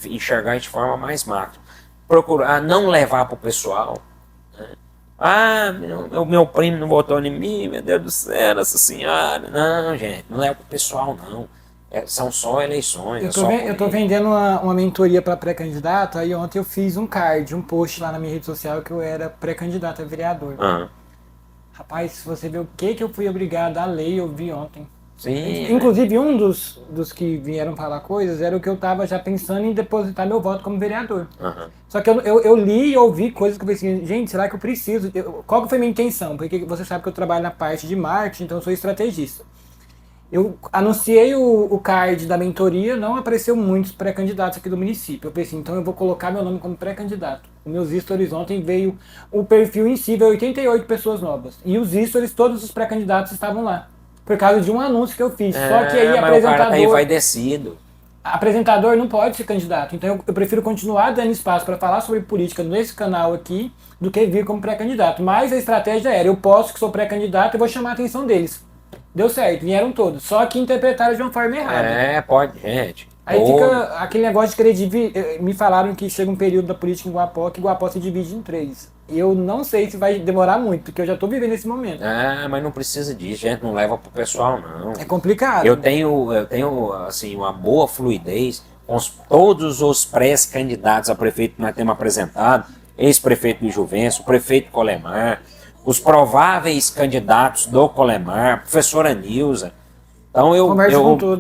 S2: enxergar de forma mais macro. Procurar não levar para o pessoal. Né? Meu primo não votou em mim, meu Deus do céu, essa senhora. Não, gente, não leva para o pessoal, não. São só eleições.
S1: Eu tô vendendo uma mentoria para pré-candidato, aí ontem eu fiz um post lá na minha rede social que eu era pré-candidato a vereador. Rapaz, se você ver o que eu fui obrigado a ler, eu vi ontem.
S2: Sim,
S1: inclusive, um dos que vieram falar coisas era o que eu tava já pensando em depositar meu voto como vereador. Só que eu li e ouvi coisas que eu pensei assim, gente, será que eu preciso? Qual que foi a minha intenção? Porque você sabe que eu trabalho na parte de marketing, então eu sou estrategista. Eu anunciei o card da mentoria, não apareceu muitos pré-candidatos aqui do município. Eu pensei, então eu vou colocar meu nome como pré-candidato. Os meus stories ontem veio, o perfil em si veio 88 pessoas novas. E os stories, todos os pré-candidatos estavam lá. Por causa de um anúncio que eu fiz. Só que aí
S2: mas o cara tá envaidecido.
S1: Apresentador não pode ser candidato. Então eu prefiro continuar dando espaço para falar sobre política nesse canal aqui do que vir como pré-candidato. Mas a estratégia era, eu posso que sou pré-candidato e vou chamar a atenção deles. Deu certo, vieram todos. Só que interpretaram de uma forma errada.
S2: Pode, gente.
S1: Aí fica aquele negócio de querer dividir. Me falaram que chega um período da política em Guapó que Guapó se divide em 3. Eu não sei se vai demorar muito, porque eu já tô vivendo esse momento.
S2: Mas não precisa disso, gente. Não leva pro pessoal, não.
S1: É complicado.
S2: Eu tenho assim, uma boa fluidez com todos os pré-candidatos a prefeito que nós temos apresentado. Ex-prefeito de Juvencio, o prefeito Colemar, os prováveis candidatos do Colemar, professora Nilza. Então eu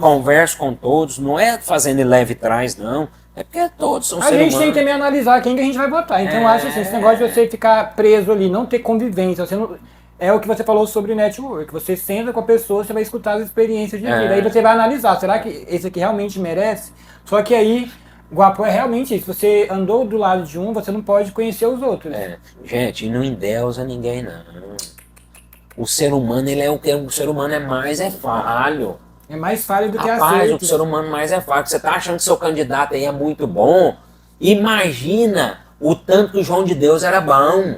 S2: converso com todos, não é fazendo leve trás, não. É porque todos são seres humanos.
S1: A gente tem que também analisar quem que a gente vai votar. Então eu acho assim, esse negócio de você ficar preso ali, não ter convivência, você não, é o que você falou sobre network. Você senta com a pessoa, você vai escutar as experiências de vida. Aí você vai analisar, será que esse aqui realmente merece? Só que aí, Guapó é realmente isso. Você andou do lado de um, você não pode conhecer os outros.
S2: Gente, não endeusa ninguém, não. O ser humano, ele é o que o ser humano é mais falho.
S1: É mais falho do que
S2: aceito. O ser humano mais é falho. Você tá achando que seu candidato aí é muito bom? Imagina o tanto que o João de Deus era bom.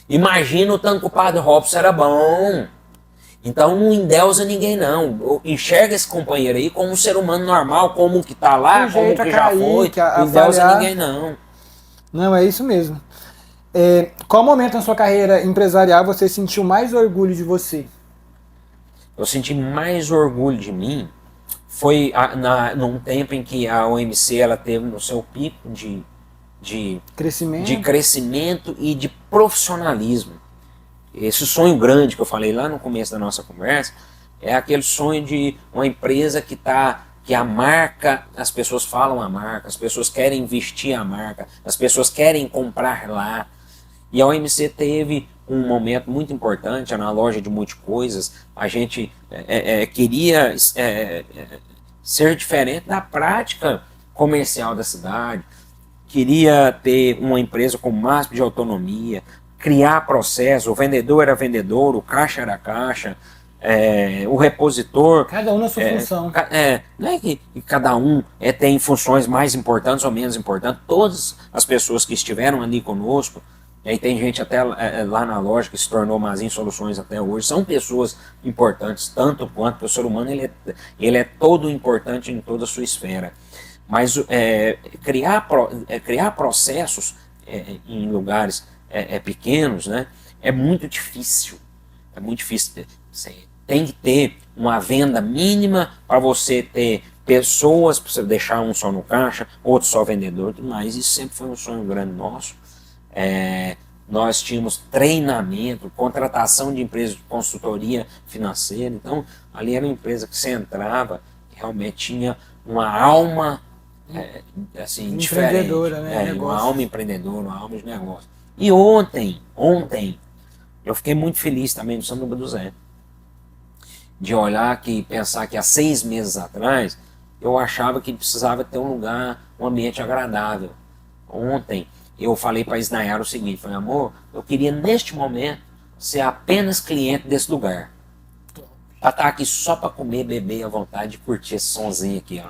S2: Imagina o tanto que o Padre Robson era bom. Então não endeusa ninguém, não. Enxerga esse companheiro aí como um ser humano normal, como o que tá lá, como o que já foi. Não endeusa ninguém, não.
S1: Não, é isso mesmo. Qual momento na sua carreira empresarial você sentiu mais orgulho de você?
S2: Eu senti mais orgulho de mim foi num tempo em que a OMC ela teve no seu pico de crescimento e de profissionalismo. Esse sonho grande que eu falei lá no começo da nossa conversa é aquele sonho de uma empresa que a marca, as pessoas falam a marca, as pessoas querem vestir a marca, as pessoas querem comprar lá. E a OMC teve um momento muito importante na loja de multicoisas. A gente queria ser diferente da prática comercial da cidade, queria ter uma empresa com o máximo de autonomia, criar processo, o vendedor era vendedor, o caixa era caixa, o repositor...
S1: Cada um na sua função.
S2: Não é que cada um tem funções mais importantes ou menos importantes, todas as pessoas que estiveram ali conosco, e tem gente até lá na loja que se tornou Mazin Soluções até hoje, são pessoas importantes, tanto quanto o ser humano ele é todo importante em toda a sua esfera. Mas criar processos em lugares pequenos, né, é muito difícil. É muito difícil. Você tem que ter uma venda mínima para você ter pessoas, para você deixar um só no caixa, outro só vendedor, tudo mais. Isso sempre foi um sonho grande nosso. Nós tínhamos treinamento, contratação de empresas de consultoria financeira. Então, ali era uma empresa que você entrava, realmente tinha uma alma assim,
S1: empreendedora,
S2: diferente.
S1: Né?
S2: Uma alma empreendedora, uma alma de negócio. E ontem, eu fiquei muito feliz também no Sanduba do Zé. De olhar e pensar que há 6 meses atrás, eu achava que precisava ter um lugar, um ambiente agradável. Ontem, eu falei para a Isnayara o seguinte, falei, amor, eu queria neste momento ser apenas cliente desse lugar. Para estar aqui só para comer, beber à vontade e curtir esse sonzinho aqui, ó.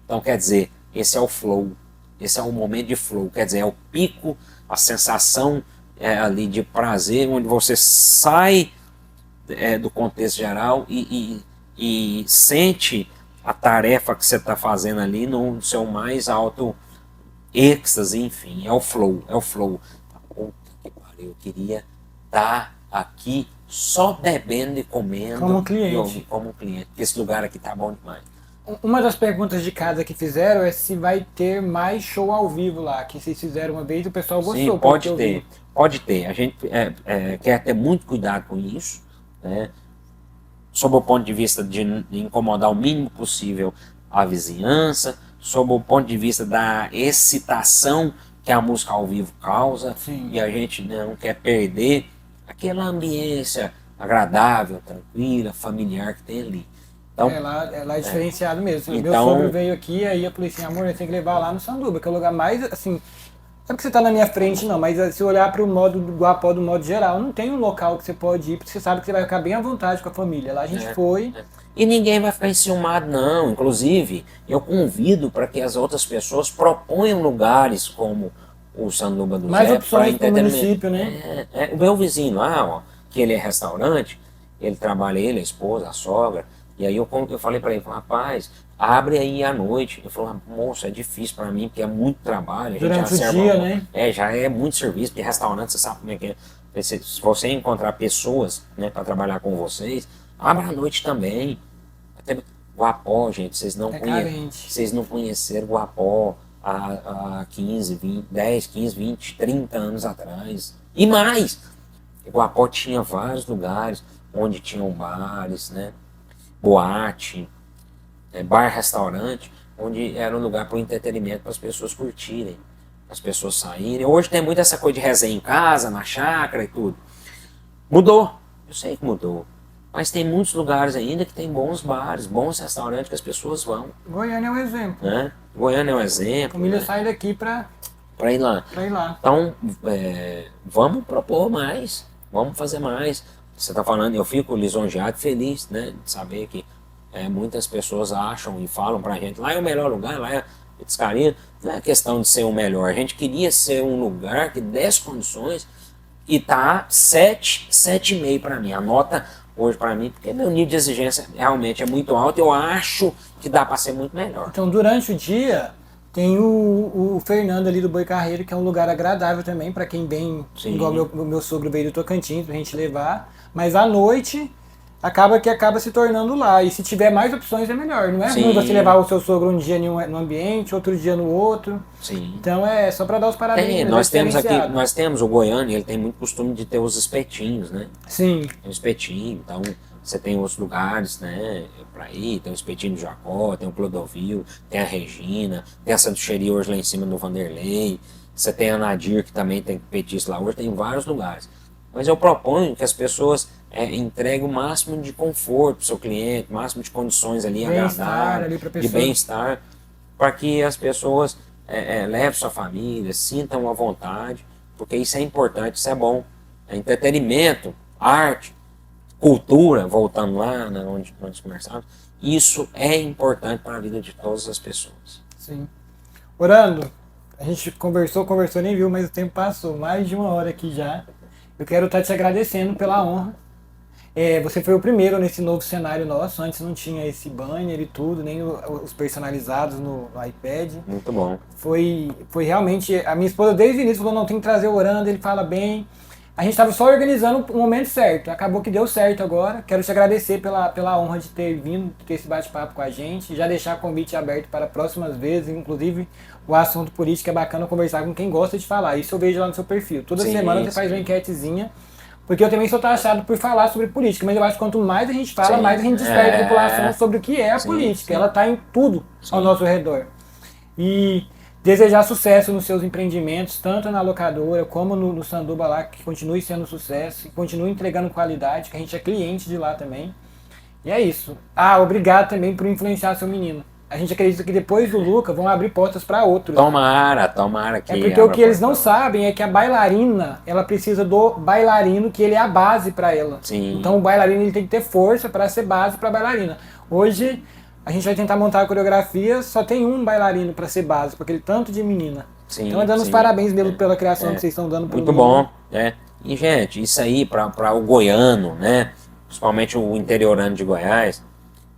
S2: Então, quer dizer, esse é o flow, esse é o momento de flow, quer dizer, é o pico, a sensação ali de prazer, onde você sai do contexto geral e sente a tarefa que você está fazendo ali no seu mais alto êxtase, enfim, é o flow. Puta que pariu, eu queria estar aqui só bebendo e comendo
S1: como cliente,
S2: porque esse lugar aqui tá bom demais.
S1: Uma das perguntas de casa que fizeram é se vai ter mais show ao vivo lá, que vocês fizeram uma vez e o pessoal gostou.
S2: Sim, pode ter. A gente quer ter muito cuidado com isso, né? Sob o ponto de vista de incomodar o mínimo possível a vizinhança, sob o ponto de vista da excitação que a música ao vivo causa.
S1: Sim.
S2: E a gente não quer perder aquela ambiência agradável, tranquila, familiar que tem ali. Então,
S1: lá é diferenciado mesmo.
S2: Então,
S1: meu sogro veio aqui, aí eu falei assim, amor, você tem que levar lá no Sanduba, que é o lugar mais, assim, não é que você tá na minha frente não, mas se olhar para o modo do Guapó do modo geral, não tem um local que você pode ir, porque você sabe que você vai ficar bem à vontade com a família. Lá a gente foi...
S2: E ninguém vai ficar enciumado, não. Inclusive, eu convido para que as outras pessoas proponham lugares como o Sanduba do Zé.
S1: Mais opções para o município, né?
S2: O meu vizinho lá, ó, que ele é restaurante, ele trabalha, ele, a esposa, a sogra, e aí eu falei para ele, rapaz, abre aí à noite. Ele falou, moça, é difícil para mim, porque é muito trabalho.
S1: Durante o dia, né?
S2: Já é muito serviço, porque restaurante, você sabe como é que é. Se você encontrar pessoas, né, para trabalhar com vocês, abra à noite também. Até Guapó, gente, vocês não conheceram Guapó há 15, 20, 10, 15, 20, 30 anos atrás. E mais! Guapó tinha vários lugares onde tinham bares, né? Boate, bar-restaurante, onde era um lugar para o entretenimento, para as pessoas curtirem, as pessoas saírem. Hoje tem muito essa coisa de resenha em casa, na chácara e tudo. Mudou, eu sei que mudou. Mas tem muitos lugares ainda que tem bons bares, bons restaurantes que as pessoas vão.
S1: Goiânia é um exemplo.
S2: Né? Goiânia é um exemplo.
S1: A família sai daqui para
S2: ir lá. Então, vamos propor mais, vamos fazer mais. Você está falando, eu fico lisonjeado, feliz, né, de saber que muitas pessoas acham e falam pra gente, lá é o melhor lugar, lá é Petiscaria. Não é questão de ser o melhor, a gente queria ser um lugar que desse condições e tá 7,5 para mim. A nota hoje para mim, porque meu nível de exigência realmente é muito alto, eu acho que dá para ser muito melhor.
S1: Então, durante o dia, Tem o Fernando ali do Boi Carreiro, que é um lugar agradável também, para quem vem,
S2: Sim.
S1: igual meu sogro veio do Tocantins, pra gente levar. Mas à noite, acaba se tornando lá. E se tiver mais opções é melhor. Não é
S2: Sim.
S1: ruim você levar o seu sogro um dia no ambiente, outro dia no outro.
S2: Sim.
S1: Então é só para dar os parabéns.
S2: Nós temos o Goiânia, ele tem muito costume de ter os espetinhos, né?
S1: Sim.
S2: Tem um espetinho, então você tem outros lugares, né, pra ir, tem o espetinho do Jacó, tem o Clodovil, tem a Regina, tem a Santucheria hoje lá em cima do Vanderlei, você tem a Nadir, que também tem petisco lá hoje, tem vários lugares. Mas eu proponho que as pessoas entreguem o máximo de conforto pro seu cliente, o máximo de condições ali agradáveis, de bem-estar, para que as pessoas levem sua família, sintam à vontade, porque isso é importante, isso é bom. É entretenimento, arte, cultura, voltando lá, né, onde nós conversamos, isso é importante para a vida de todas as pessoas.
S1: Sim. Orando, a gente conversou, nem viu, mas o tempo passou, mais de 1 hora aqui já. Eu quero estar te agradecendo pela honra. Você foi o primeiro nesse novo cenário nosso, antes não tinha esse banner e tudo, nem os personalizados no iPad.
S2: Muito bom.
S1: Foi realmente, a minha esposa desde o início falou, não, tem que trazer o Orando, ele fala bem. A gente estava só organizando o momento certo, acabou que deu certo agora. Quero te agradecer pela honra de ter vindo, de ter esse bate-papo com a gente, já deixar o convite aberto para próximas vezes, inclusive o assunto político é bacana conversar com quem gosta de falar, isso eu vejo lá no seu perfil. Toda semana você faz uma enquetezinha, porque eu também sou taxado por falar sobre política, mas eu acho que quanto mais a gente fala, mais a gente desperta a população sobre o que é a política, ela está em tudo ao nosso redor. E desejar sucesso nos seus empreendimentos, tanto na locadora como no Sanduba lá, que continue sendo sucesso, que continue entregando qualidade, que a gente é cliente de lá também. E é isso. Obrigado também por influenciar seu menino. A gente acredita que depois do Luca vão abrir portas para outros.
S2: Tomara que...
S1: É porque o que eles não sabem é que a bailarina, ela precisa do bailarino, que ele é a base para ela.
S2: Sim.
S1: Então o bailarino ele tem que ter força para ser base para a bailarina. Hoje a gente vai tentar montar a coreografia, só tem um bailarino para ser base, porque ele tanto de menina.
S2: Sim,
S1: então, dando os parabéns mesmo pela criação que vocês estão dando pro
S2: muito bom, E, gente, isso aí para o goiano, né? Principalmente o interiorano de Goiás,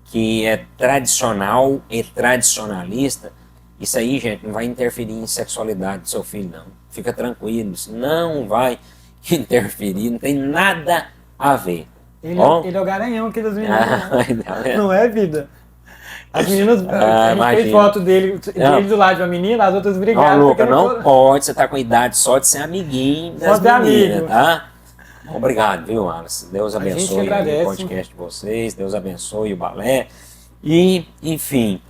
S2: que é tradicional e tradicionalista, isso aí, gente, não vai interferir em sexualidade do seu filho, não. Fica tranquilo, isso não vai interferir, não tem nada a ver.
S1: Ele é o garanhão aqui das meninas. Não é vida. As meninas, a gente fez foto dele do lado de uma menina, as outras brigaram.
S2: Não, Luca, não pode, você tá com idade só de ser amiguinho das meninas, tá? Obrigado, viu, Alice? Deus abençoe o podcast de vocês, Deus abençoe o balé. E, enfim,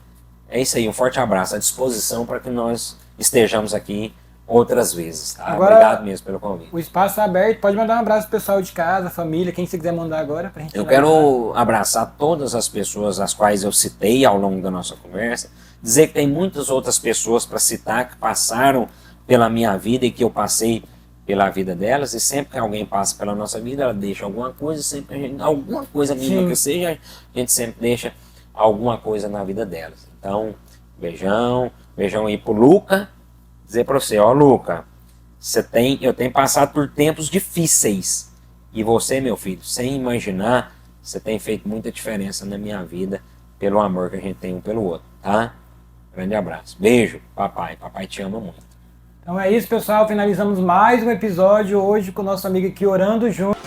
S2: é isso aí, um forte abraço, à disposição para que nós estejamos aqui outras vezes, tá?
S1: Agora,
S2: obrigado mesmo pelo convite.
S1: O espaço é aberto, pode mandar um abraço pro pessoal de casa, família, quem você quiser mandar agora pra gente.
S2: Eu quero abraçar todas as pessoas as quais eu citei ao longo da nossa conversa, dizer que tem muitas outras pessoas para citar que passaram pela minha vida e que eu passei pela vida delas, e sempre que alguém passa pela nossa vida, ela deixa alguma coisa, sempre alguma coisa mínima que seja, a gente sempre deixa alguma coisa na vida delas. Então, beijão aí pro Luca, dizer para você, Luca, eu tenho passado por tempos difíceis, e você, meu filho, sem imaginar, você tem feito muita diferença na minha vida, pelo amor que a gente tem um pelo outro, tá? Grande abraço, beijo, papai te ama muito.
S1: Então é isso, pessoal, finalizamos mais um episódio hoje com o nosso amigo aqui Orando Junto.